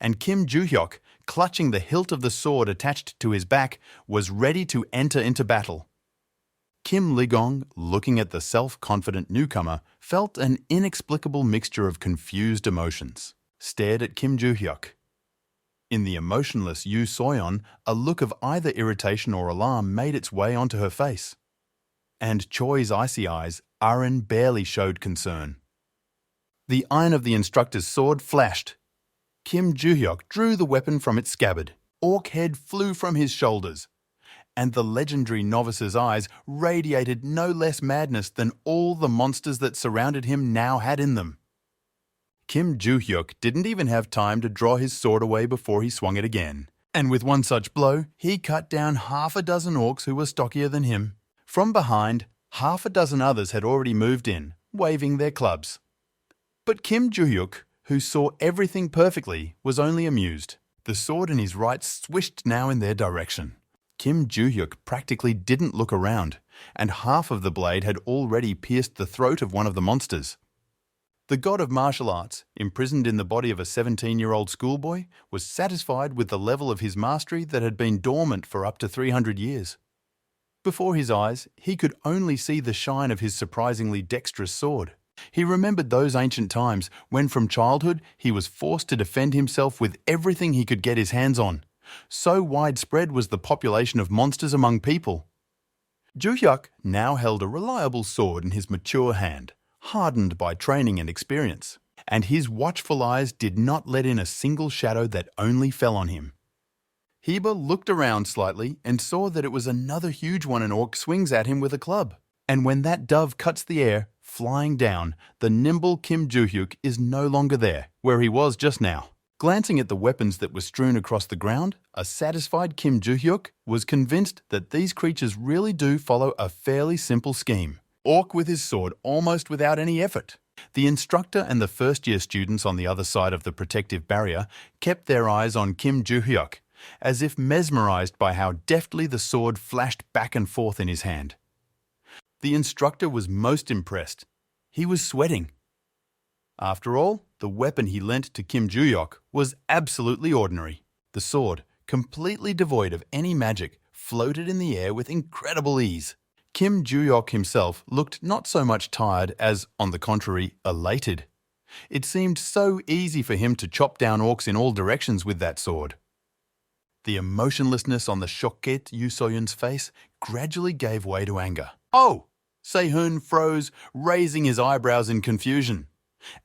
And Kim Ju Hyuk, clutching the hilt of the sword attached to his back, was ready to enter into battle. Kim Ligong, looking at the self-confident newcomer, felt an inexplicable mixture of confused emotions, stared at Kim Ju Hyuk. In the emotionless Yu Soyeon, a look of either irritation or alarm made its way onto her face. And Choi's icy eyes, Arin barely showed concern. The iron of the instructor's sword flashed. Kim Ju Hyuk drew the weapon from its scabbard. Orc head flew from his shoulders. And the legendary novice's eyes radiated no less madness than all the monsters that surrounded him now had in them. Kim Ju Hyuk didn't even have time to draw his sword away before he swung it again. And with one such blow, he cut down half a dozen orcs who were stockier than him. From behind, half a dozen others had already moved in, waving their clubs. But Kim Ju Hyuk, who saw everything perfectly, was only amused. The sword in his right swished now in their direction. Kim Ju Hyuk practically didn't look around, and half of the blade had already pierced the throat of one of the monsters. The god of martial arts, imprisoned in the body of a 17-year-old schoolboy, was satisfied with the level of his mastery that had been dormant for up to 300 years. Before his eyes, he could only see the shine of his surprisingly dexterous sword. He remembered those ancient times when from childhood he was forced to defend himself with everything he could get his hands on. So widespread was the population of monsters among people. Ju Hyuk now held a reliable sword in his mature hand, hardened by training and experience, and his watchful eyes did not let in a single shadow that only fell on him. Heba looked around slightly and saw that it was another huge one an orc swings at him with a club. And when that dove cuts the air, flying down, the nimble Kim Ju Hyuk is no longer there, where he was just now. Glancing at the weapons that were strewn across the ground, a satisfied Kim Ju Hyuk was convinced that these creatures really do follow a fairly simple scheme. Orc with his sword almost without any effort. The instructor and the first-year students on the other side of the protective barrier kept their eyes on Kim Ju Hyuk, as if mesmerized by how deftly the sword flashed back and forth in his hand. The instructor was most impressed. He was sweating. After all, the weapon he lent to Kim Ju Hyuk was absolutely ordinary. The sword, completely devoid of any magic, floated in the air with incredible ease. Kim Ju Hyuk himself looked not so much tired as, on the contrary, elated. It seemed so easy for him to chop down orcs in all directions with that sword. The emotionlessness on the Shokket Yusoyun's face gradually gave way to anger. "Oh!" Sehun froze, raising his eyebrows in confusion.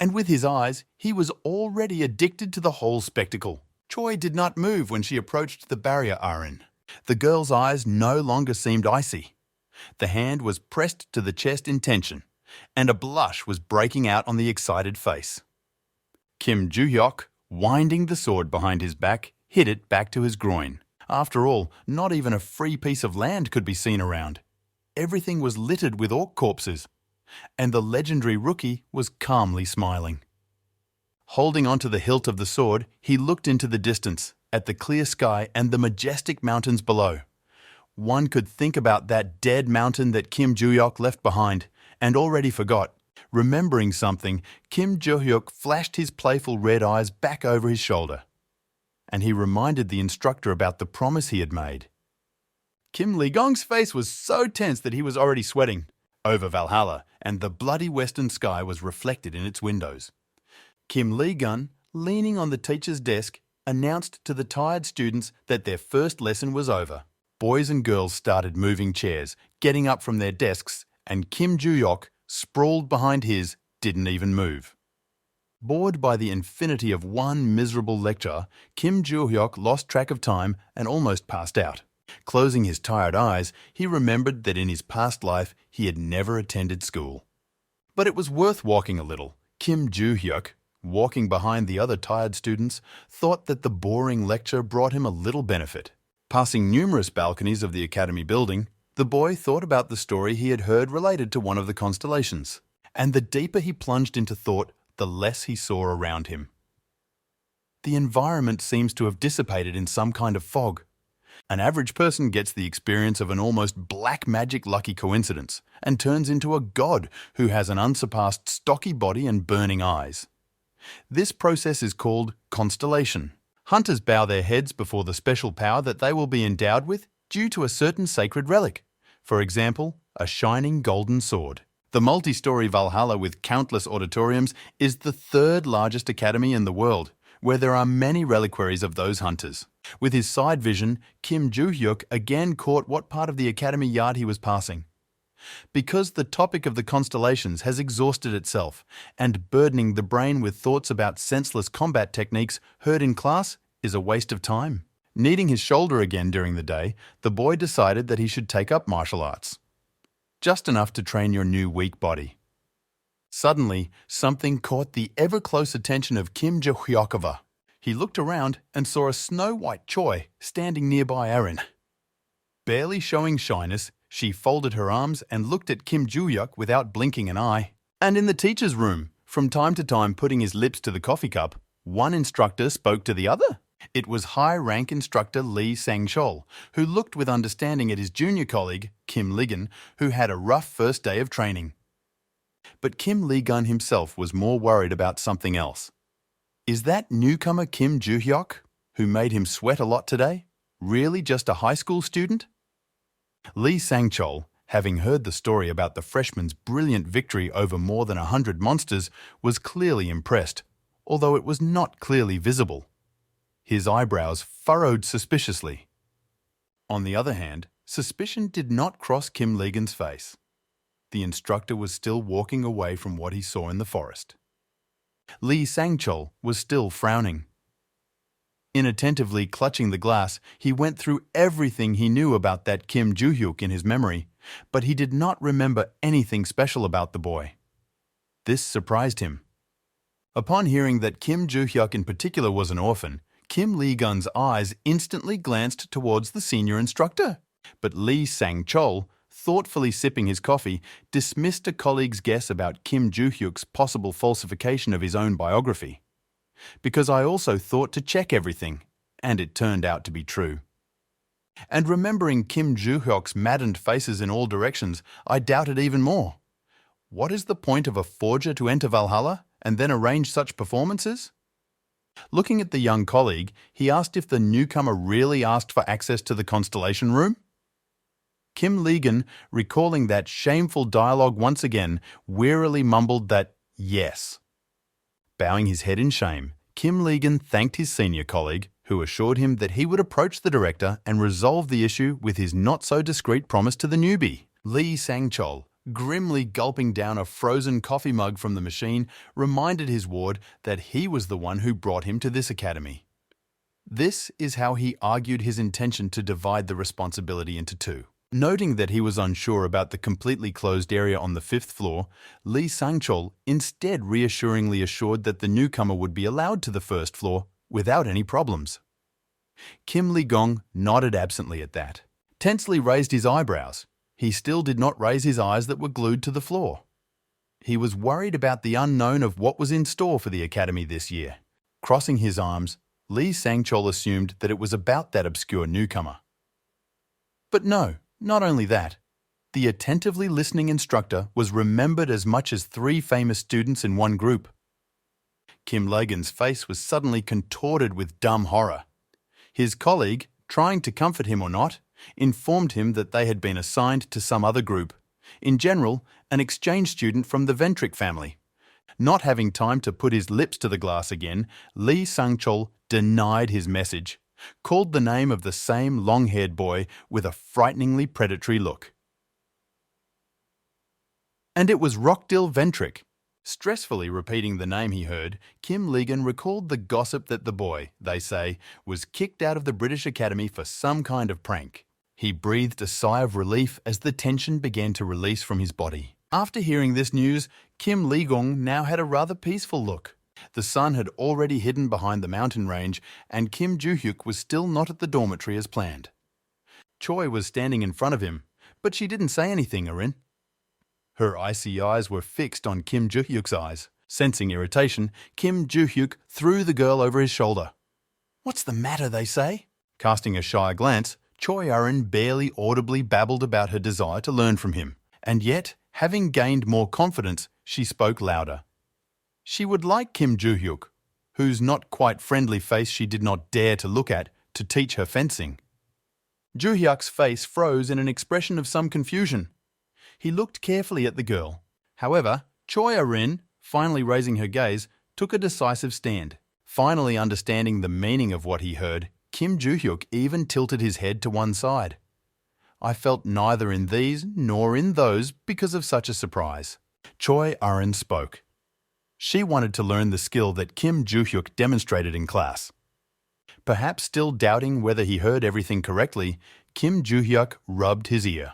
And with his eyes, he was already addicted to the whole spectacle. Choi did not move when she approached the barrier iron. The girl's eyes no longer seemed icy. The hand was pressed to the chest in tension, and a blush was breaking out on the excited face. Kim Ju Hyuk, winding the sword behind his back, hit it back to his groin. After all, not even a free piece of land could be seen around. Everything was littered with orc corpses, and the legendary rookie was calmly smiling. Holding onto the hilt of the sword, he looked into the distance, at the clear sky and the majestic mountains below. One could think about that dead mountain that Kim Ju Hyuk left behind, and already forgot. Remembering something, Kim Ju Hyuk flashed his playful red eyes back over his shoulder, and he reminded the instructor about the promise he had made. Kim Li-gong's face was so tense that he was already sweating. Over Valhalla, and the bloody western sky was reflected in its windows. Kim Li-gun, leaning on the teacher's desk, announced to the tired students that their first lesson was over. Boys and girls started moving chairs, getting up from their desks, and Kim Ju Hyuk, sprawled behind his, didn't even move. Bored by the infinity of one miserable lecture, Kim Ju Hyuk lost track of time and almost passed out. Closing his tired eyes, he remembered that in his past life he had never attended school. But it was worth walking a little. Kim Ju Hyuk, walking behind the other tired students, thought that the boring lecture brought him a little benefit. Passing numerous balconies of the academy building, the boy thought about the story he had heard related to one of the constellations. And the deeper he plunged into thought, the less he saw around him. The environment seems to have dissipated in some kind of fog. An average person gets the experience of an almost black magic lucky coincidence and turns into a god who has an unsurpassed stocky body and burning eyes. This process is called constellation. Hunters bow their heads before the special power that they will be endowed with due to a certain sacred relic. For example, a shining golden sword. The multi-story Valhalla with countless auditoriums is the third largest academy in the world, where there are many reliquaries of those hunters. With his side vision, Kim Ju Hyuk again caught what part of the academy yard he was passing. Because the topic of the constellations has exhausted itself, and burdening the brain with thoughts about senseless combat techniques heard in class is a waste of time. Needing his shoulder again during the day, the boy decided that he should take up martial arts. Just enough to train your new weak body. Suddenly, something caught the ever-close attention of Kim Ju Hyukova. He looked around and saw a snow-white Choi standing nearby Erin. Barely showing shyness, she folded her arms and looked at Kim Ju Hyuk without blinking an eye. And in the teacher's room, from time to time putting his lips to the coffee cup, one instructor spoke to the other. It was high-rank instructor Lee Sang-chol, who looked with understanding at his junior colleague, Kim Li-gun, who had a rough first day of training. But Kim Li-gun himself was more worried about something else. Is that newcomer Kim Ju Hyuk, who made him sweat a lot today, really just a high school student? Lee Sang-chol, having heard the story about the freshman's brilliant victory over more than 100 monsters, was clearly impressed, although it was not clearly visible. His eyebrows furrowed suspiciously. On the other hand, suspicion did not cross Kim Li-gun's face. the instructor was still walking away from what he saw in the forest. Lee Sang-chol was still frowning. Inattentively clutching the glass, he went through everything he knew about that Kim Ju Hyuk in his memory, but he did not remember anything special about the boy. This surprised him. Upon hearing that Kim Ju Hyuk in particular was an orphan, Kim Lee-gun's eyes instantly glanced towards the senior instructor. But Lee Sang-chol, thoughtfully sipping his coffee, dismissed a colleague's guess about Kim Ju Hyuk's possible falsification of his own biography. Because I also thought to check everything, and it turned out to be true. And remembering Kim Ju Hyuk's maddened faces in all directions, I doubted even more. What is the point of a forger to enter Valhalla and then arrange such performances? Looking at the young colleague, he asked if the newcomer really asked for access to the Constellation room. Kim Lee-gun, recalling that shameful dialogue once again, wearily mumbled that yes. Bowing his head in shame, Kim Lee-gun thanked his senior colleague, who assured him that he would approach the director and resolve the issue with his not-so-discreet promise to the newbie. Lee Sang-chol, grimly gulping down a frozen coffee mug from the machine, reminded his ward that he was the one who brought him to this academy. This is how he argued his intention to divide the responsibility into two. Noting that he was unsure about the completely closed area on the 5th floor, Lee Sang-chol instead reassuringly assured that the newcomer would be allowed to the 1st floor without any problems. Kim Lee-gun nodded absently at that. Tensely raised his eyebrows. He still did not raise his eyes that were glued to the floor. He was worried about the unknown of what was in store for the academy this year. Crossing his arms, Lee Sang-chol assumed that it was about that obscure newcomer. But no, not only that. The attentively listening instructor was remembered as much as 3 famous students in one group. Kim Lee-gun's face was suddenly contorted with dumb horror. His colleague, trying to comfort him or not, informed him that they had been assigned to some other group, in general, an exchange student from the Ventric family. Not having time to put his lips to the glass again, Lee Sang-chol denied his message, called the name of the same long-haired boy with a frighteningly predatory look. And it was Rockdill Ventric. Stressfully repeating the name he heard, Kim Lee-gun recalled the gossip that the boy, they say, was kicked out of the British Academy for some kind of prank. He breathed a sigh of relief as the tension began to release from his body. After hearing this news, Kim Lee-gun now had a rather peaceful look. The sun had already hidden behind the mountain range, and Kim Ju Hyuk was still not at the dormitory as planned. Choi was standing in front of him, but she didn't say anything, Arin. Her icy eyes were fixed on Kim Ju Hyuk's eyes. Sensing irritation, Kim Ju Hyuk threw the girl over his shoulder. "What's the matter, they say?" Casting a shy glance, Choi Arin barely audibly babbled about her desire to learn from him. And yet, having gained more confidence, she spoke louder. She would like Kim Ju Hyuk, whose not quite friendly face she did not dare to look at, to teach her fencing. Ju Hyuk's face froze in an expression of some confusion. He looked carefully at the girl. However, Choi Arin, finally raising her gaze, took a decisive stand. Finally understanding the meaning of what he heard, Kim Ju Hyuk even tilted his head to one side. I felt neither in these nor in those because of such a surprise. Choi Arin spoke. She wanted to learn the skill that Kim Ju Hyuk demonstrated in class. Perhaps still doubting whether he heard everything correctly, Kim Ju Hyuk rubbed his ear.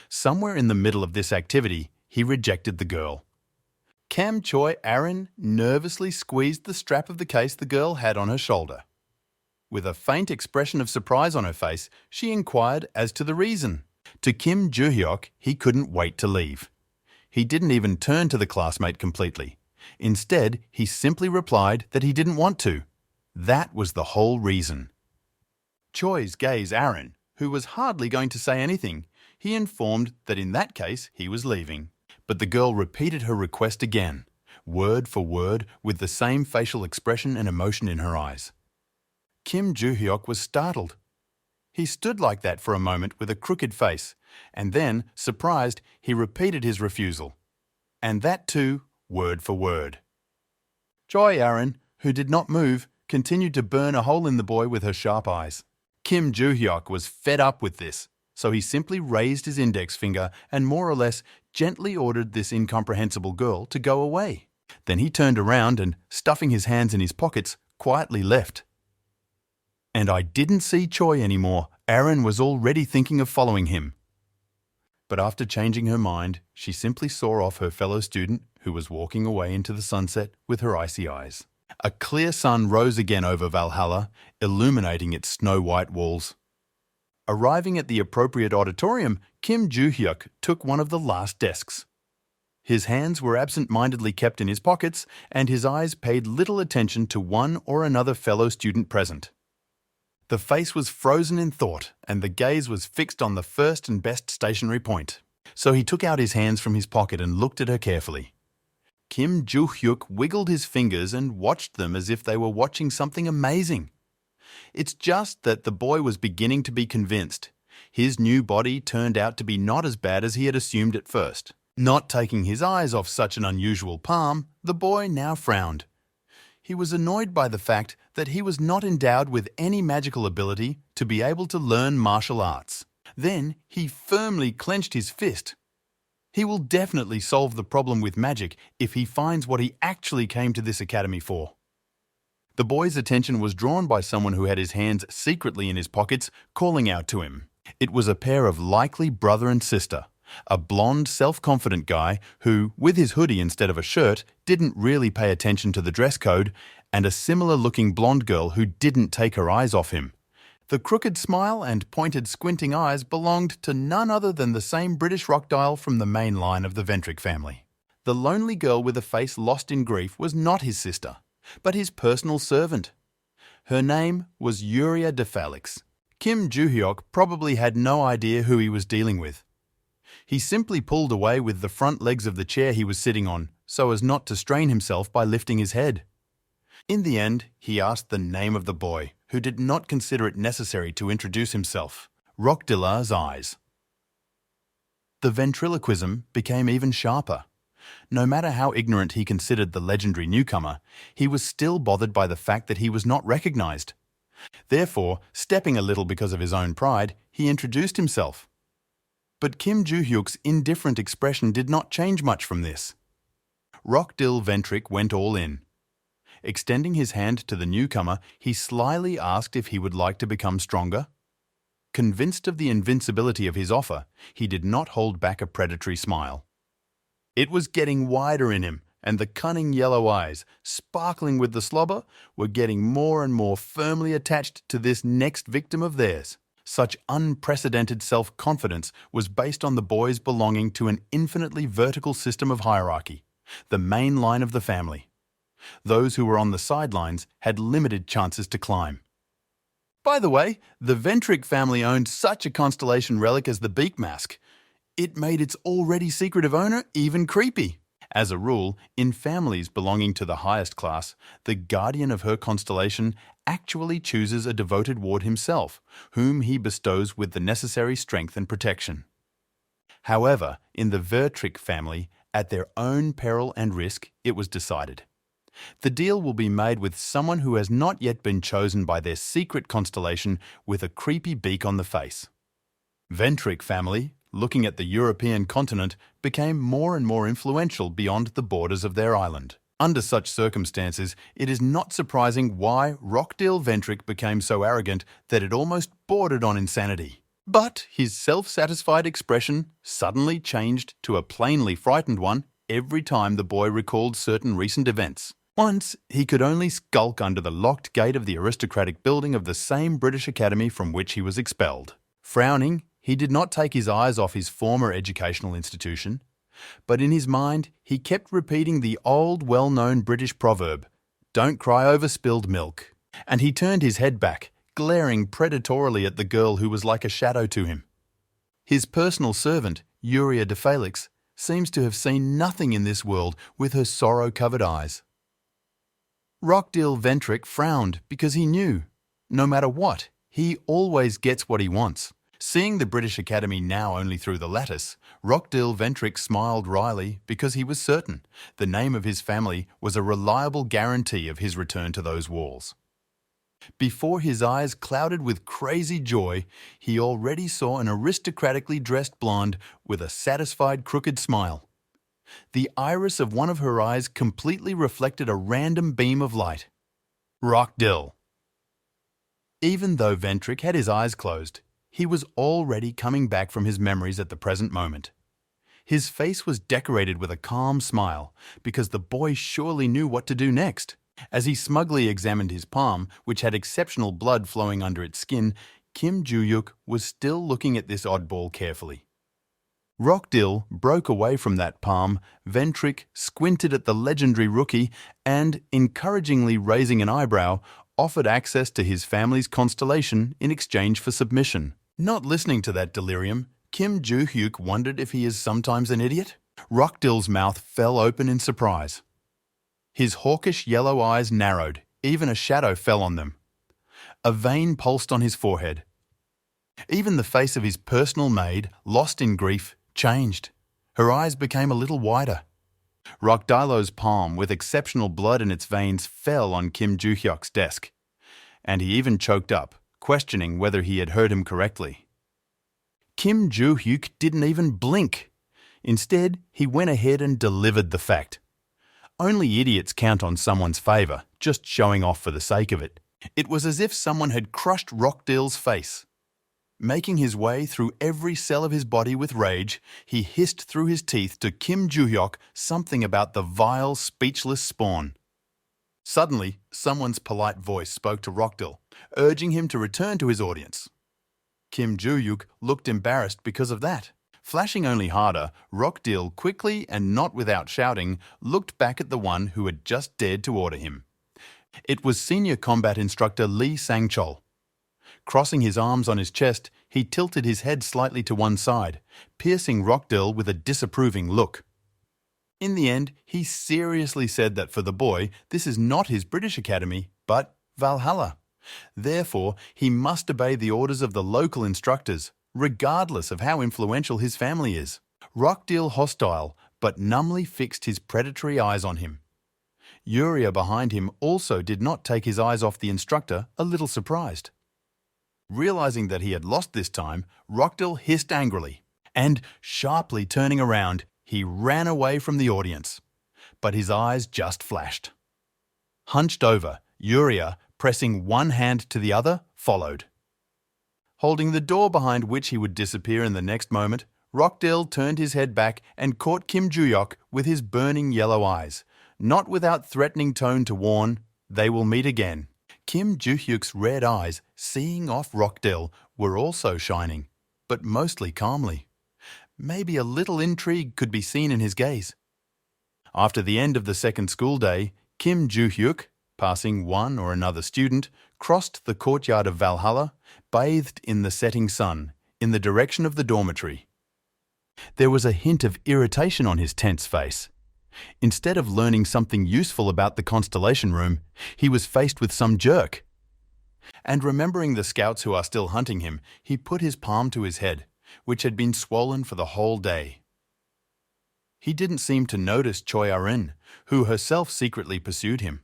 Somewhere in the middle of this activity, he rejected the girl. Kam Choi Arin nervously squeezed the strap of the case the girl had on her shoulder. With a faint expression of surprise on her face, she inquired as to the reason. To Kim Ju Hyuk, he couldn't wait to leave. He didn't even turn to the classmate completely. Instead, he simply replied that he didn't want to. That was the whole reason. Choi's gaze Arin, who was hardly going to say anything. He informed that in that case he was leaving. But the girl repeated her request again, word for word, with the same facial expression and emotion in her eyes. Kim Ju Hyuk was startled. He stood like that for a moment with a crooked face, and then, surprised, he repeated his refusal. And that too, word for word. Choi Arin, who did not move, continued to burn a hole in the boy with her sharp eyes. Kim Ju Hyuk was fed up with this. so he simply raised his index finger and more or less gently ordered this incomprehensible girl to go away. Then he turned around and, stuffing his hands in his pockets, quietly left. And I didn't see Choi anymore. Aaron was already thinking of following him. But after changing her mind, she simply saw off her fellow student who was walking away into the sunset with her icy eyes. A clear sun rose again over Valhalla, illuminating its snow-white walls. Arriving at the appropriate auditorium, Kim Ju Hyuk took one of the last desks. His hands were absent-mindedly kept in his pockets, and his eyes paid little attention to one or another fellow student present. The face was frozen in thought, and the gaze was fixed on the first and best stationary point. So he took out his hands from his pocket and looked at her carefully. Kim Ju Hyuk wiggled his fingers and watched them as if they were watching something amazing. It's just that the boy was beginning to be convinced. His new body turned out to be not as bad as he had assumed at first. Not taking his eyes off such an unusual palm, the boy now frowned. He was annoyed by the fact that he was not endowed with any magical ability to be able to learn martial arts. Then he firmly clenched his fist. He will definitely solve the problem with magic if he finds what he actually came to this academy for. The boy's attention was drawn by someone who had his hands secretly in his pockets, calling out to him. It was a pair of likely brother and sister. A blonde, self-confident guy who, with his hoodie instead of a shirt, didn't really pay attention to the dress code, and a similar-looking blonde girl who didn't take her eyes off him. The crooked smile and pointed squinting eyes belonged to none other than the same British rock dial from the main line of the Ventric family. The lonely girl with a face lost in grief was not his sister, but his personal servant. Her name was Yuria de Felix. Kim Ju Hyuk probably had no idea who he was dealing with. He simply pulled away with the front legs of the chair he was sitting on, so as not to strain himself by lifting his head. In the end, he asked the name of the boy, who did not consider it necessary to introduce himself. Rockdilla's eyes. The ventriloquism became even sharper. No matter how ignorant he considered the legendary newcomer, he was still bothered by the fact that he was not recognized. Therefore, stepping a little because of his own pride, he introduced himself. But Kim Ju Hyuk's indifferent expression did not change much from this. Rockdill Ventric went all in. Extending his hand to the newcomer, he slyly asked if he would like to become stronger. Convinced of the invincibility of his offer, he did not hold back a predatory smile. It was getting wider in him, and the cunning yellow eyes, sparkling with the slobber, were getting more and more firmly attached to this next victim of theirs. Such unprecedented self-confidence was based on the boys belonging to an infinitely vertical system of hierarchy, the main line of the family. Those who were on the sidelines had limited chances to climb. By the way, the Ventric family owned such a constellation relic as the beak mask. It made its already secretive owner even creepy. As a rule, in families belonging to the highest class, the guardian of her constellation actually chooses a devoted ward himself, whom he bestows with the necessary strength and protection. However, in the Vertric family, at their own peril and risk, it was decided. The deal will be made with someone who has not yet been chosen by their secret constellation with a creepy beak on the face. Ventric family, looking at the European continent, became more and more influential beyond the borders of their island. Under such circumstances, it is not surprising why Rockdill Ventric became so arrogant that it almost bordered on insanity. But his self-satisfied expression suddenly changed to a plainly frightened one every time the boy recalled certain recent events. Once, he could only skulk under the locked gate of the aristocratic building of the same British Academy from which he was expelled. Frowning, he did not take his eyes off his former educational institution, but in his mind he kept repeating the old well-known British proverb, "Don't cry over spilled milk," and he turned his head back, glaring predatorily at the girl who was like a shadow to him. His personal servant, Yuria de Felix, seems to have seen nothing in this world with her sorrow-covered eyes. Rockdill Ventric frowned because he knew, no matter what, he always gets what he wants. Seeing the British Academy now only through the lattice, Rockdill Ventric smiled wryly because he was certain the name of his family was a reliable guarantee of his return to those walls. Before his eyes clouded with crazy joy, he already saw an aristocratically dressed blonde with a satisfied crooked smile. The iris of one of her eyes completely reflected a random beam of light. Rockdill. Even though Ventric had his eyes closed, he was already coming back from his memories at the present moment. His face was decorated with a calm smile, because the boy surely knew what to do next. As he smugly examined his palm, which had exceptional blood flowing under its skin, Kim Ju Hyuk was still looking at this oddball carefully. Rockdill broke away from that palm, Ventric squinted at the legendary rookie, and, encouragingly raising an eyebrow, offered access to his family's constellation in exchange for submission. Not listening to that delirium, Kim Ju Hyuk wondered if he is sometimes an idiot. Rockdill's mouth fell open in surprise. His hawkish yellow eyes narrowed, even a shadow fell on them. A vein pulsed on his forehead. Even the face of his personal maid, lost in grief, changed. Her eyes became a little wider. Rockdillo's palm, with exceptional blood in its veins, fell on Kim Ju Hyuk's desk, and he even choked up, questioning whether he had heard him correctly. Kim Ju Hyuk didn't even blink. Instead, he went ahead and delivered the fact. Only idiots count on someone's favour, just showing off for the sake of it. It was as if someone had crushed Rockdill's face. Making his way through every cell of his body with rage, he hissed through his teeth to Kim Ju Hyuk something about the vile, speechless spawn. Suddenly, someone's polite voice spoke to Rockdill, urging him to return to his audience. Kim Ju Hyuk looked embarrassed because of that. Flashing only harder, Rockdill quickly and not without shouting looked back at the one who had just dared to order him. It was Senior Combat Instructor Lee Sang-chol. Crossing his arms on his chest, he tilted his head slightly to one side, piercing Rockdill with a disapproving look. In the end, he seriously said that for the boy, this is not his British Academy, but Valhalla. Therefore, he must obey the orders of the local instructors, regardless of how influential his family is. Rockdill, hostile, but numbly fixed his predatory eyes on him. Uriah behind him also did not take his eyes off the instructor, a little surprised. Realizing that he had lost this time, Rockdill hissed angrily, and, sharply turning around, he ran away from the audience. But his eyes just flashed. Hunched over, Uriah, pressing one hand to the other, followed. Holding the door behind which he would disappear in the next moment, Rockdill turned his head back and caught Kim Ju Hyuk with his burning yellow eyes, not without threatening tone to warn, "They will meet again." Kim Ju Hyuk's red eyes, seeing off Rockdill, were also shining, but mostly calmly. Maybe a little intrigue could be seen in his gaze. After the end of the second school day, Kim Ju Hyuk, passing one or another student, crossed the courtyard of Valhalla, bathed in the setting sun, in the direction of the dormitory. There was a hint of irritation on his tense face. Instead of learning something useful about the Constellation Room, he was faced with some jerk. And remembering the scouts who are still hunting him, he put his palm to his head, which had been swollen for the whole day. He didn't seem to notice Choi Arin, who herself secretly pursued him.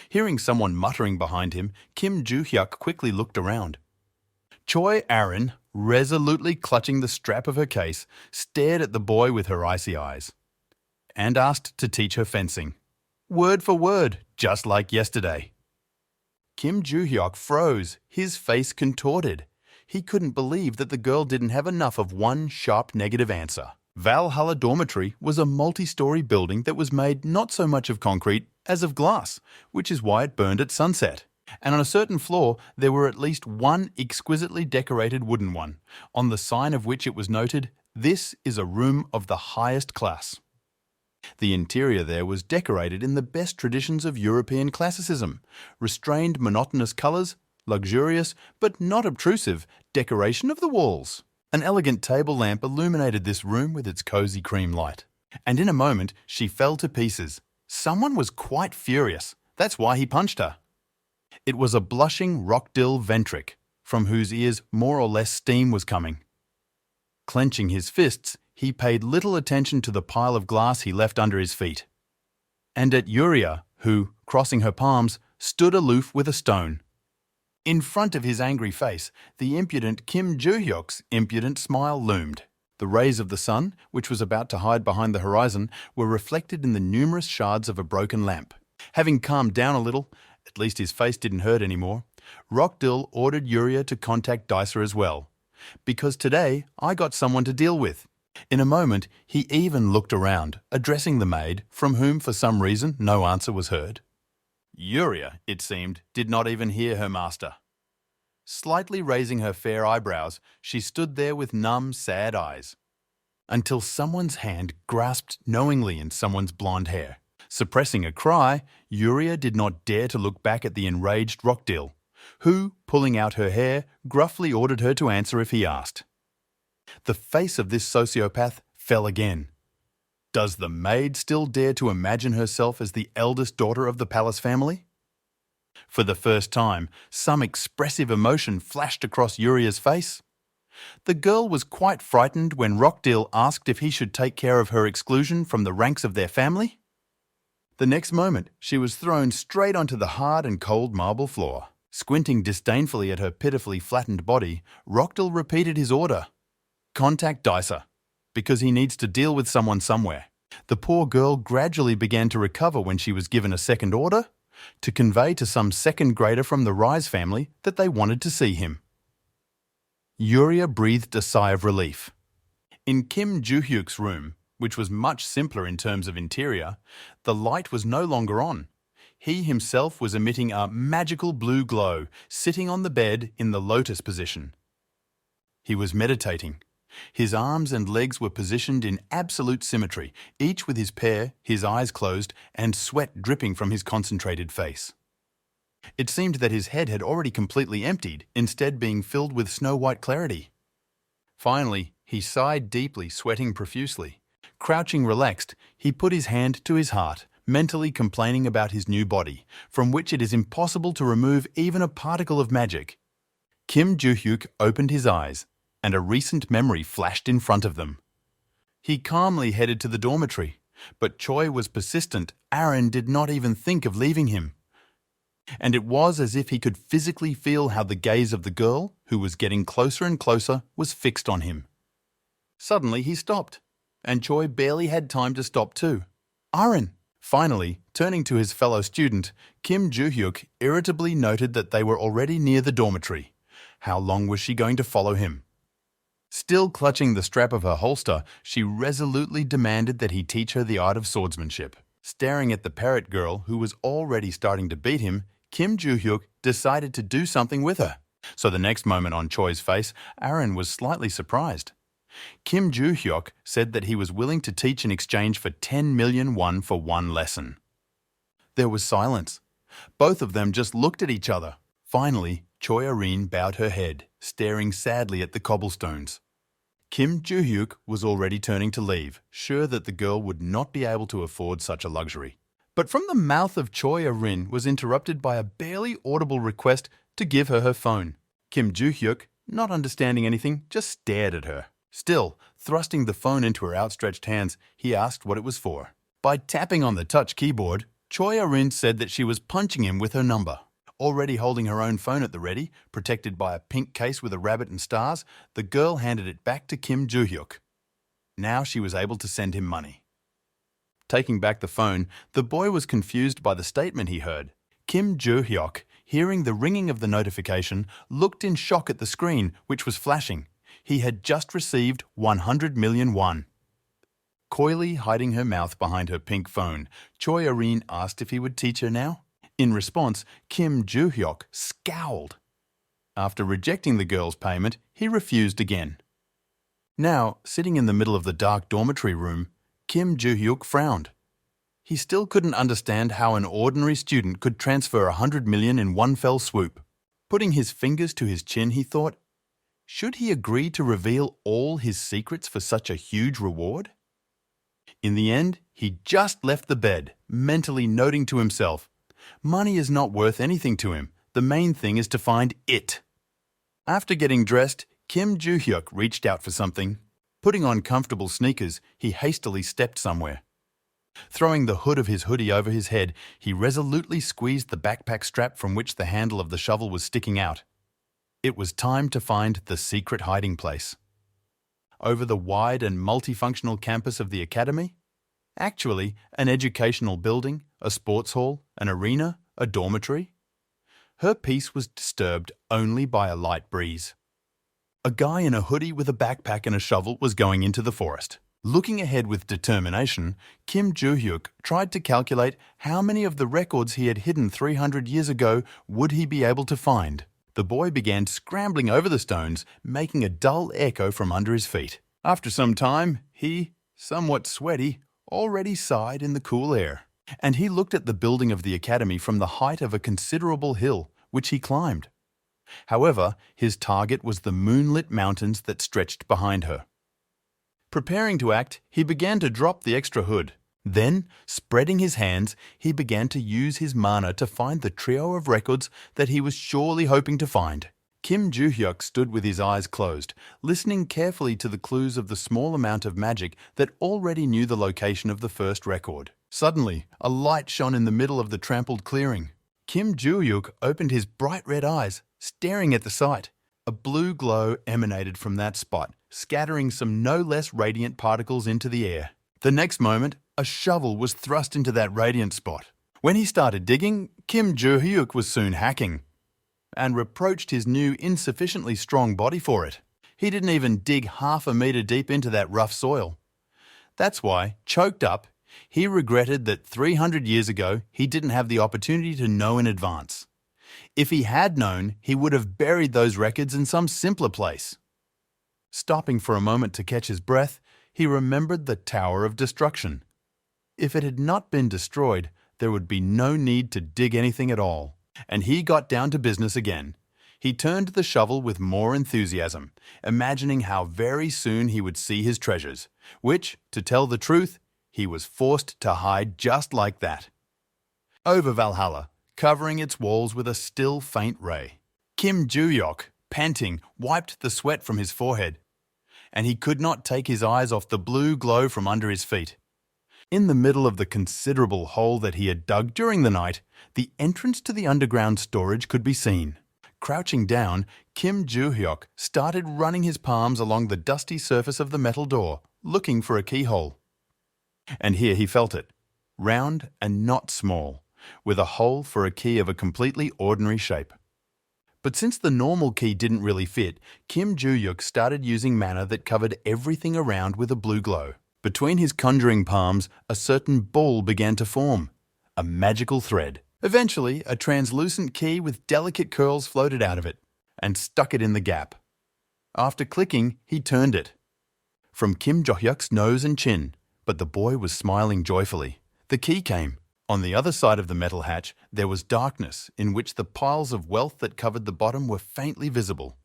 Hearing someone muttering behind him, Kim Ju Hyuk quickly looked around. Choi Arin, resolutely clutching the strap of her case, stared at the boy with her icy eyes, and asked to teach her fencing. Word for word, just like yesterday. Kim Ju Hyuk froze, his face contorted. He couldn't believe that the girl didn't have enough of one sharp negative answer. Valhalla Dormitory was a multi-story building that was made not so much of concrete as of glass, which is why it burned at sunset. And on a certain floor, there were at least one exquisitely decorated wooden one, on the sign of which it was noted, "This is a room of the highest class." The interior there was decorated in the best traditions of European classicism, restrained monotonous colours, luxurious, but not obtrusive, decoration of the walls. An elegant table lamp illuminated this room with its cosy cream light. And in a moment, she fell to pieces. Someone was quite furious. That's why he punched her. It was a blushing Rockdill Ventric, from whose ears more or less steam was coming. Clenching his fists, he paid little attention to the pile of glass he left under his feet. And at Uriah, who, crossing her palms, stood aloof with a stone. In front of his angry face, the impudent Kim Ju Hyuk's impudent smile loomed. The rays of the sun, which was about to hide behind the horizon, were reflected in the numerous shards of a broken lamp. Having calmed down a little, at least his face didn't hurt anymore, Rockdill ordered Yuria to contact Dicer as well. Because today, I got someone to deal with. In a moment, he even looked around, addressing the maid, from whom for some reason no answer was heard. Yuria, it seemed, did not even hear her master. Slightly raising her fair eyebrows, she stood there with numb, sad eyes. Until someone's hand grasped knowingly in someone's blonde hair. Suppressing a cry, Yuria did not dare to look back at the enraged Rockdill, who, pulling out her hair, gruffly ordered her to answer if he asked. The face of this sociopath fell again. Does the maid still dare to imagine herself as the eldest daughter of the palace family? For the first time, some expressive emotion flashed across Yuria's face. The girl was quite frightened when Rockdill asked if he should take care of her exclusion from the ranks of their family. The next moment, she was thrown straight onto the hard and cold marble floor. Squinting disdainfully at her pitifully flattened body, Rockdill repeated his order. Contact Dicer, because he needs to deal with someone somewhere. The poor girl gradually began to recover when she was given a second order to convey to some second grader from the Rise family that they wanted to see him. Yuria breathed a sigh of relief. In Kim Ju Hyuk's room, which was much simpler in terms of interior, the light was no longer on. He himself was emitting a magical blue glow, sitting on the bed in the lotus position. He was meditating. His arms and legs were positioned in absolute symmetry, each with his pair, his eyes closed, and sweat dripping from his concentrated face. It seemed that his head had already completely emptied, instead being filled with snow-white clarity. Finally, he sighed deeply, sweating profusely. Crouching relaxed, he put his hand to his heart, mentally complaining about his new body, from which it is impossible to remove even a particle of magic. Kim Ju Hyuk opened his eyes, and a recent memory flashed in front of them. He calmly headed to the dormitory, but Choi was persistent. Aaron did not even think of leaving him. And it was as if he could physically feel how the gaze of the girl, who was getting closer and closer, was fixed on him. Suddenly he stopped, and Choi barely had time to stop too. Aaron! Finally, turning to his fellow student, Kim Ju Hyuk irritably noted that they were already near the dormitory. How long was she going to follow him? Still clutching the strap of her holster, she resolutely demanded that he teach her the art of swordsmanship. Staring at the parrot girl, who was already starting to beat him, Kim Ju Hyuk decided to do something with her. So the next moment on Choi's face, Aaron was slightly surprised. Kim Ju Hyuk said that he was willing to teach in exchange for 10 million won for one lesson. There was silence. Both of them just looked at each other. Finally, Choi Arin bowed her head, staring sadly at the cobblestones. Kim Ju Hyuk was already turning to leave, sure that the girl would not be able to afford such a luxury. But from the mouth of Choi Arin was interrupted by a barely audible request to give her her phone. Kim Ju Hyuk, not understanding anything, just stared at her. Still, thrusting the phone into her outstretched hands, he asked what it was for. By tapping on the touch keyboard, Choi Arin said that she was punching him with her number. Already holding her own phone at the ready, protected by a pink case with a rabbit and stars, the girl handed it back to Kim Ju Hyuk. Now she was able to send him money. Taking back the phone, the boy was confused by the statement he heard. Kim Ju Hyuk, hearing the ringing of the notification, looked in shock at the screen, which was flashing. He had just received 100 million won. Coyly hiding her mouth behind her pink phone, Choi Arin asked if he would teach her now. In response, Kim Ju Hyuk scowled. After rejecting the girl's payment, he refused again. Now, sitting in the middle of the dark dormitory room, Kim Ju Hyuk frowned. He still couldn't understand how an ordinary student could transfer 100 million in one fell swoop. Putting his fingers to his chin, he thought, should he agree to reveal all his secrets for such a huge reward? In the end, he just left the bed, mentally noting to himself, money is not worth anything to him. The main thing is to find it. After getting dressed, Kim Ju Hyuk reached out for something. Putting on comfortable sneakers, he hastily stepped somewhere. Throwing the hood of his hoodie over his head, he resolutely squeezed the backpack strap from which the handle of the shovel was sticking out. It was time to find the secret hiding place. Over the wide and multifunctional campus of the academy? Actually, an educational building, a sports hall, an arena, a dormitory. Her peace was disturbed only by a light breeze. A guy in a hoodie with a backpack and a shovel was going into the forest. Looking ahead with determination, Kim Ju Hyuk tried to calculate how many of the records he had hidden 300 years ago would he be able to find. The boy began scrambling over the stones, making a dull echo from under his feet. After some time, he, somewhat sweaty, already sighed in the cool air, and he looked at the building of the academy from the height of a considerable hill, which he climbed. However, his target was the moonlit mountains that stretched behind her. Preparing to act, he began to drop the extra hood. Then, spreading his hands, he began to use his mana to find the trio of records that he was surely hoping to find. Kim Ju Hyuk stood with his eyes closed, listening carefully to the clues of the small amount of magic that already knew the location of the first record. Suddenly, a light shone in the middle of the trampled clearing. Kim Ju Hyuk opened his bright red eyes, staring at the sight. A blue glow emanated from that spot, scattering some no less radiant particles into the air. The next moment, a shovel was thrust into that radiant spot. When he started digging, Kim Ju Hyuk was soon hacking, and reproached his new insufficiently strong body for it. He didn't even dig half a meter deep into that rough soil. That's why, choked up, he regretted that 300 years ago he didn't have the opportunity to know in advance. If he had known, he would have buried those records in some simpler place. Stopping for a moment to catch his breath, he remembered the Tower of Destruction. If it had not been destroyed, there would be no need to dig anything at all. And he got down to business again. He turned the shovel with more enthusiasm, imagining how very soon he would see his treasures, which, to tell the truth, he was forced to hide just like that. Over Valhalla, covering its walls with a still faint ray, Kim Ju Hyuk, panting, wiped the sweat from his forehead, and he could not take his eyes off the blue glow from under his feet. In the middle of the considerable hole that he had dug during the night, the entrance to the underground storage could be seen. Crouching down, Kim Ju Hyuk started running his palms along the dusty surface of the metal door, looking for a keyhole. And here he felt it, round and not small, with a hole for a key of a completely ordinary shape. But since the normal key didn't really fit, Kim Ju Hyuk started using mana that covered everything around with a blue glow. Between his conjuring palms, a certain ball began to form, a magical thread. Eventually, a translucent key with delicate curls floated out of it and stuck it in the gap. After clicking, he turned it. From Kim Ju Hyuk's nose and chin, but the boy was smiling joyfully. The key came. On the other side of the metal hatch, there was darkness in which the piles of wealth that covered the bottom were faintly visible.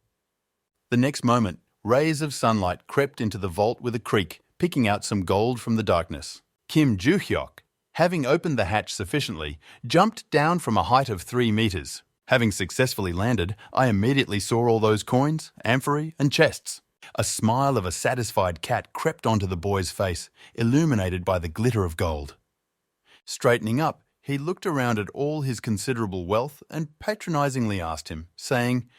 The next moment, rays of sunlight crept into the vault with a creak, picking out some gold from the darkness. Kim Ju Hyuk, having opened the hatch sufficiently, jumped down from a height of 3 meters. Having successfully landed, I immediately saw all those coins, amphorae, and chests. A smile of a satisfied cat crept onto the boy's face, illuminated by the glitter of gold. Straightening up, he looked around at all his considerable wealth and patronizingly asked him, saying,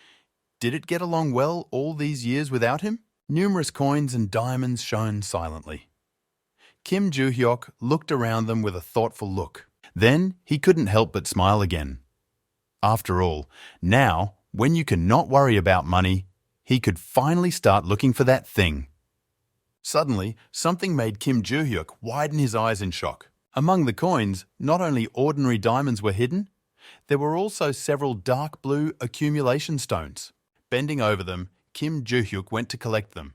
"Did it get along well all these years without him?" Numerous coins and diamonds shone silently. Kim Ju Hyuk looked around them with a thoughtful look. Then he couldn't help but smile again. After all, now, when you cannot worry about money, he could finally start looking for that thing. Suddenly, something made Kim Ju Hyuk widen his eyes in shock. Among the coins, not only ordinary diamonds were hidden, there were also several dark blue accumulation stones. Bending over them, Kim Ju Hyuk went to collect them.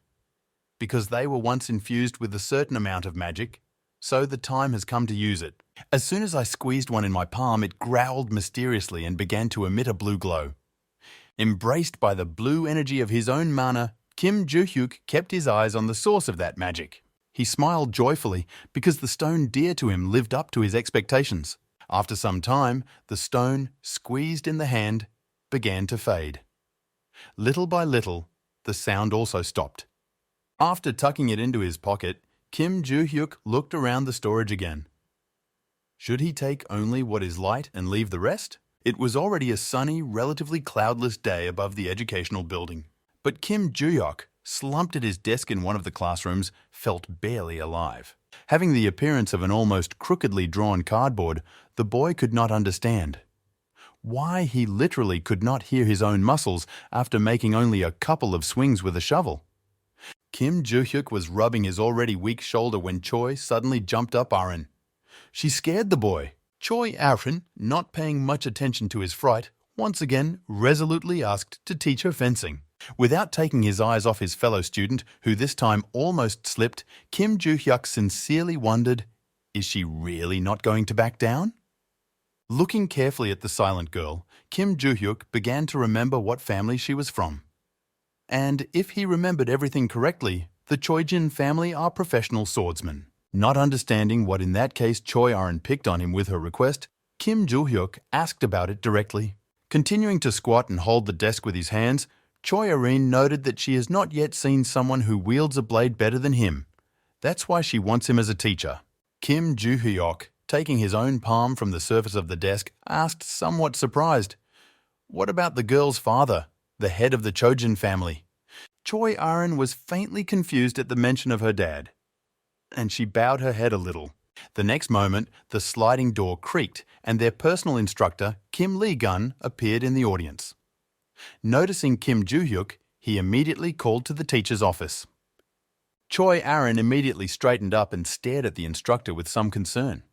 Because they were once infused with a certain amount of magic, so the time has come to use it. As soon as I squeezed one in my palm, it growled mysteriously and began to emit a blue glow. Embraced by the blue energy of his own mana, Kim Ju Hyuk kept his eyes on the source of that magic. He smiled joyfully because the stone dear to him lived up to his expectations. After some time, the stone, squeezed in the hand, began to fade. Little by little, the sound also stopped. After tucking it into his pocket, Kim Ju Hyuk looked around the storage again. Should he take only what is light and leave the rest? It was already a sunny, relatively cloudless day above the educational building. But Kim Ju Hyuk, slumped at his desk in one of the classrooms, felt barely alive. Having the appearance of an almost crookedly drawn cardboard, the boy could not understand why he literally could not hear his own muscles after making only a couple of swings with a shovel. Kim Ju Hyuk was rubbing his already weak shoulder when Choi suddenly jumped up Aaron. She scared the boy. Choi Aaron, not paying much attention to his fright, once again resolutely asked to teach her fencing. Without taking his eyes off his fellow student, who this time almost slipped, Kim Ju Hyuk sincerely wondered, is she really not going to back down? Looking carefully at the silent girl, Kim Ju Hyuk began to remember what family she was from. And if he remembered everything correctly, the Choi-jin family are professional swordsmen. Not understanding what in that case Choi Aaron picked on him with her request, Kim Ju Hyuk asked about it directly. Continuing to squat and hold the desk with his hands, Choi Aaron noted that she has not yet seen someone who wields a blade better than him. That's why she wants him as a teacher. Kim Ju Hyuk, taking his own palm from the surface of the desk, asked somewhat surprised, "What about the girl's father, the head of the Chojin family?" Choi Aaron was faintly confused at the mention of her dad, and she bowed her head a little. The next moment, the sliding door creaked and their personal instructor, Kim Lee-gun, appeared in the audience. Noticing Kim Ju Hyuk, he immediately called to the teacher's office. Choi Aaron immediately straightened up and stared at the instructor with some concern.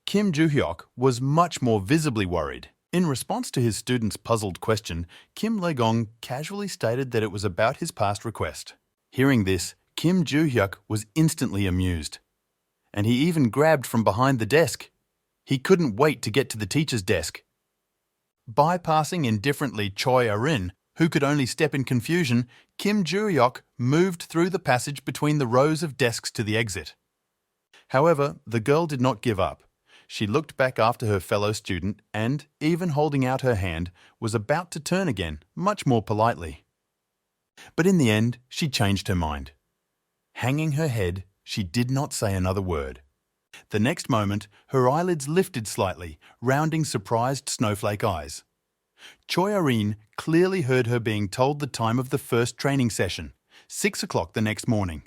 Kim Ju Hyuk was much more visibly worried. In response to his student's puzzled question, Kim Lee-gun casually stated that it was about his past request. Hearing this, Kim Ju Hyuk was instantly amused. And he even grabbed from behind the desk. He couldn't wait to get to the teacher's desk. Bypassing indifferently Choi Aaron, who could only step in confusion, Kim Ju Hyuk moved through the passage between the rows of desks to the exit. However, the girl did not give up. She looked back after her fellow student and, even holding out her hand, was about to turn again, much more politely. But in the end, she changed her mind. Hanging her head, she did not say another word. The next moment, her eyelids lifted slightly, rounding surprised snowflake eyes. Choi Aaron clearly heard her being told the time of the first training session, 6 o'clock the next morning.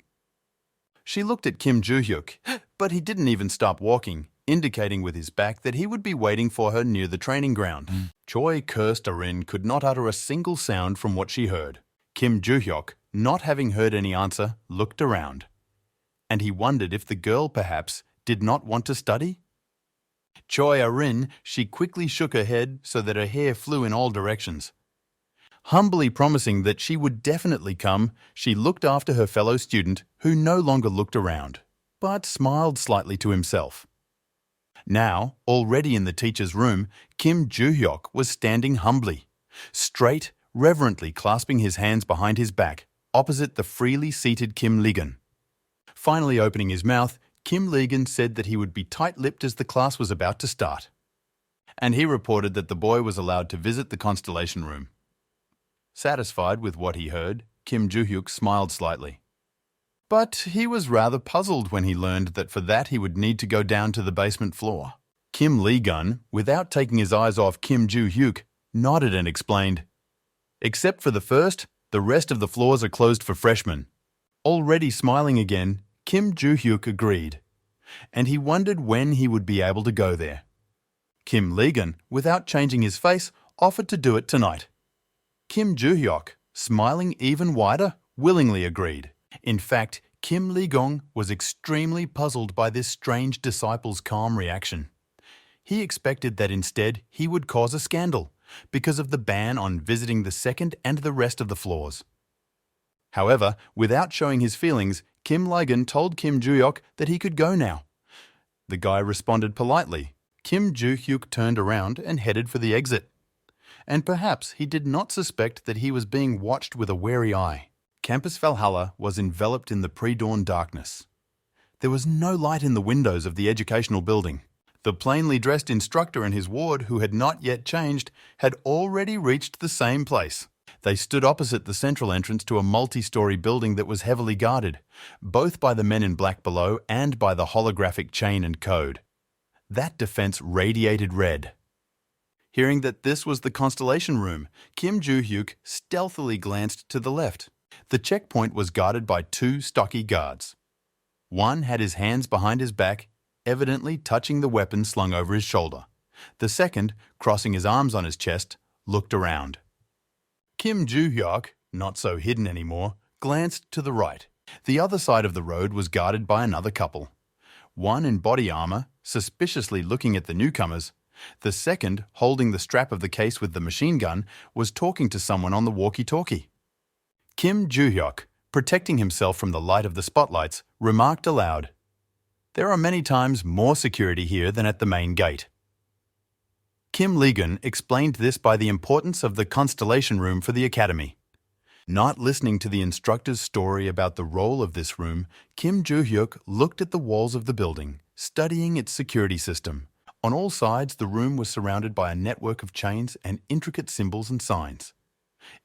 She looked at Kim Ju Hyuk, but he didn't even stop walking, indicating with his back that he would be waiting for her near the training ground. Choi cursed Aaron could not utter a single sound from what she heard. Kim Ju Hyuk, not having heard any answer, looked around. And he wondered if the girl, perhaps, did not want to study? Choi Aaron, she quickly shook her head so that her hair flew in all directions. Humbly promising that she would definitely come, she looked after her fellow student, who no longer looked around, but smiled slightly to himself. Now, already in the teacher's room, Kim Ju Hyuk was standing humbly, straight, reverently clasping his hands behind his back, opposite the freely seated Kim Lee-gun. Finally opening his mouth, Kim Lee-gun said that he would be tight-lipped as the class was about to start. And he reported that the boy was allowed to visit the Constellation room. Satisfied with what he heard, Kim Ju Hyuk smiled slightly. But he was rather puzzled when he learned that for that he would need to go down to the basement floor. Kim Lee-gun, without taking his eyes off Kim Ju Hyuk, nodded and explained, "Except for the first, the rest of the floors are closed for freshmen." Already smiling again, Kim Ju Hyuk agreed, and he wondered when he would be able to go there. Kim Lee-gun, without changing his face, offered to do it tonight. Kim Ju Hyuk, smiling even wider, willingly agreed. In fact, Kim Lee-gun was extremely puzzled by this strange disciple's calm reaction. He expected that instead he would cause a scandal because of the ban on visiting the second and the rest of the floors. However, without showing his feelings, Kim Lee-gun told Kim Ju Hyuk that he could go now. The guy responded politely. Kim Ju Hyuk turned around and headed for the exit. And perhaps he did not suspect that he was being watched with a wary eye. Campus Valhalla was enveloped in the pre-dawn darkness. There was no light in the windows of the educational building. The plainly dressed instructor and his ward, who had not yet changed, had already reached the same place. They stood opposite the central entrance to a multi-story building that was heavily guarded, both by the men in black below and by the holographic chain and code. That defense radiated red. Hearing that this was the Constellation room, Kim Ju Hyuk stealthily glanced to the left. The checkpoint was guarded by two stocky guards. One had his hands behind his back, evidently touching the weapon slung over his shoulder. The second, crossing his arms on his chest, looked around. Kim Ju Hyuk, not so hidden anymore, glanced to the right. The other side of the road was guarded by another couple. One in body armor, suspiciously looking at the newcomers. The second, holding the strap of the case with the machine gun, was talking to someone on the walkie-talkie. Kim Ju Hyuk, protecting himself from the light of the spotlights, remarked aloud, "There are many times more security here than at the main gate." Kim Legan explained this by the importance of the Constellation room for the academy. Not listening to the instructor's story about the role of this room, Kim Ju Hyuk looked at the walls of the building, studying its security system. On all sides, the room was surrounded by a network of chains and intricate symbols and signs.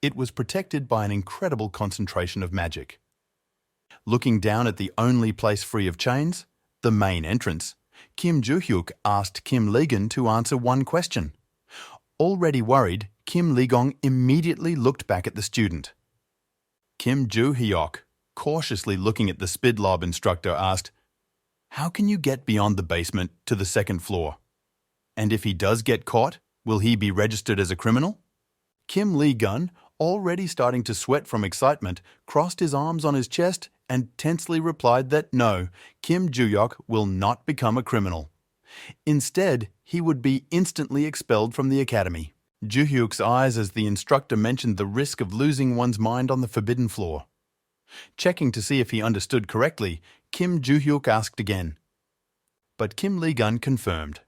It was protected by an incredible concentration of magic. Looking down at the only place free of chains, the main entrance, Kim Ju Hyuk asked Kim Legan to answer one question. Already worried, Kim Legong immediately looked back at the student. Kim Ju Hyuk, cautiously looking at the Spidlob instructor, asked, "How can you get beyond the basement to the second floor? And if he does get caught, will he be registered as a criminal?" Kim Lee-gun, already starting to sweat from excitement, crossed his arms on his chest and tensely replied that no, Kim Ju Hyuk will not become a criminal. Instead, he would be instantly expelled from the academy. Ju Hyuk's eyes as the instructor mentioned the risk of losing one's mind on the forbidden floor. Checking to see if he understood correctly, Kim Ju Hyuk asked again. But Kim Lee-gun confirmed.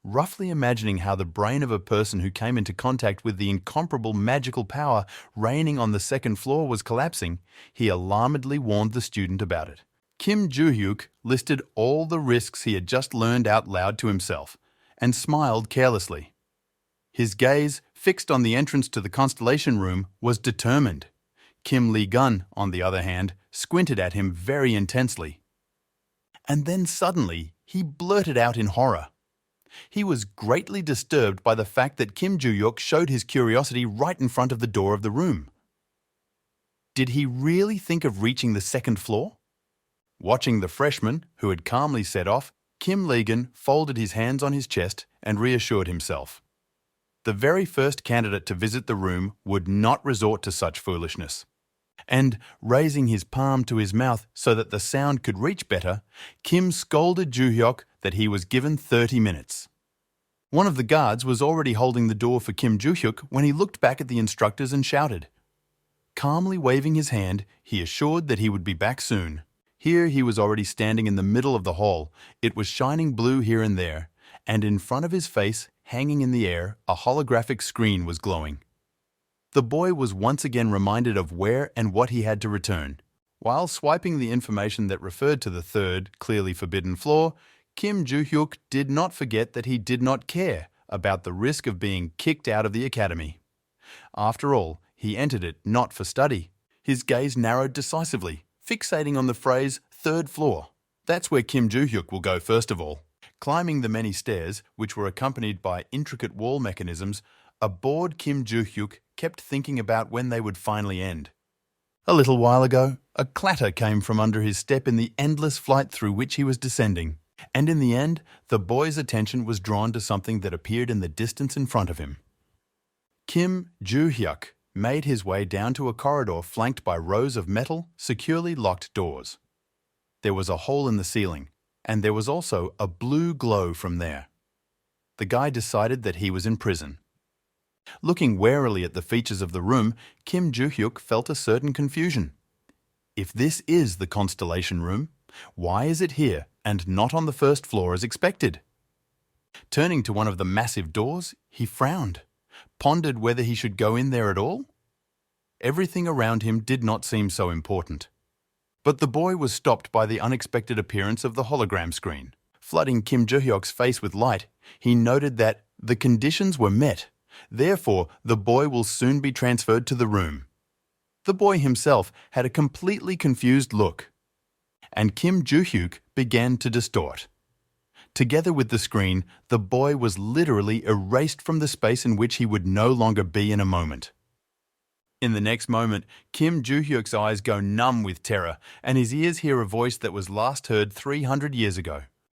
Roughly imagining how the brain of a person who came into contact with the incomparable magical power reigning on the second floor was collapsing, he alarmedly warned the student about it. Kim Ju Hyuk listed all the risks he had just learned out loud to himself, and smiled carelessly. His gaze, fixed on the entrance to the Constellation room, was determined. Kim Lee-gun, on the other hand, squinted at him very intensely. And then suddenly, he blurted out in horror. He was greatly disturbed by the fact that Kim Ju Hyuk showed his curiosity right in front of the door of the room. Did he really think of reaching the second floor? Watching the freshman, who had calmly set off, Kim Lee-gun folded his hands on his chest and reassured himself. The very first candidate to visit the room would not resort to such foolishness. And, raising his palm to his mouth so that the sound could reach better, Kim scolded Ju Hyuk that he was given 30 minutes. One of the guards was already holding the door for Kim Ju Hyuk when he looked back at the instructors and shouted. Calmly waving his hand, he assured that he would be back soon. Here he was already standing in the middle of the hall. It was shining blue here and there, and in front of his face, hanging in the air, a holographic screen was glowing. The boy was once again reminded of where and what he had to return. While swiping the information that referred to the third, clearly forbidden floor, Kim Ju Hyuk did not forget that he did not care about the risk of being kicked out of the academy. After all, he entered it not for study. His gaze narrowed decisively, fixating on the phrase third floor. That's where Kim Ju Hyuk will go first of all. Climbing the many stairs, which were accompanied by intricate wall mechanisms, a bored Kim Ju Hyuk kept thinking about when they would finally end. A little while ago, a clatter came from under his step in the endless flight through which he was descending, and in the end, the boy's attention was drawn to something that appeared in the distance in front of him. Kim Ju Hyuk made his way down to a corridor flanked by rows of metal, securely locked doors. There was a hole in the ceiling, and there was also a blue glow from there. The guy decided that he was in prison. Looking warily at the features of the room, Kim Ju Hyuk felt a certain confusion. If this is the Constellation room, why is it here and not on the first floor as expected? Turning to one of the massive doors, he frowned, pondered whether he should go in there at all. Everything around him did not seem so important. But the boy was stopped by the unexpected appearance of the hologram screen. Flooding Kim Ju Hyuk's face with light, he noted that the conditions were met. Therefore, the boy will soon be transferred to the room. The boy himself had a completely confused look, and Kim Ju Hyuk began to distort. Together with the screen, the boy was literally erased from the space in which he would no longer be in a moment. In the next moment, Kim Ju Hyuk's eyes go numb with terror, and his ears hear a voice that was last heard 300 years ago.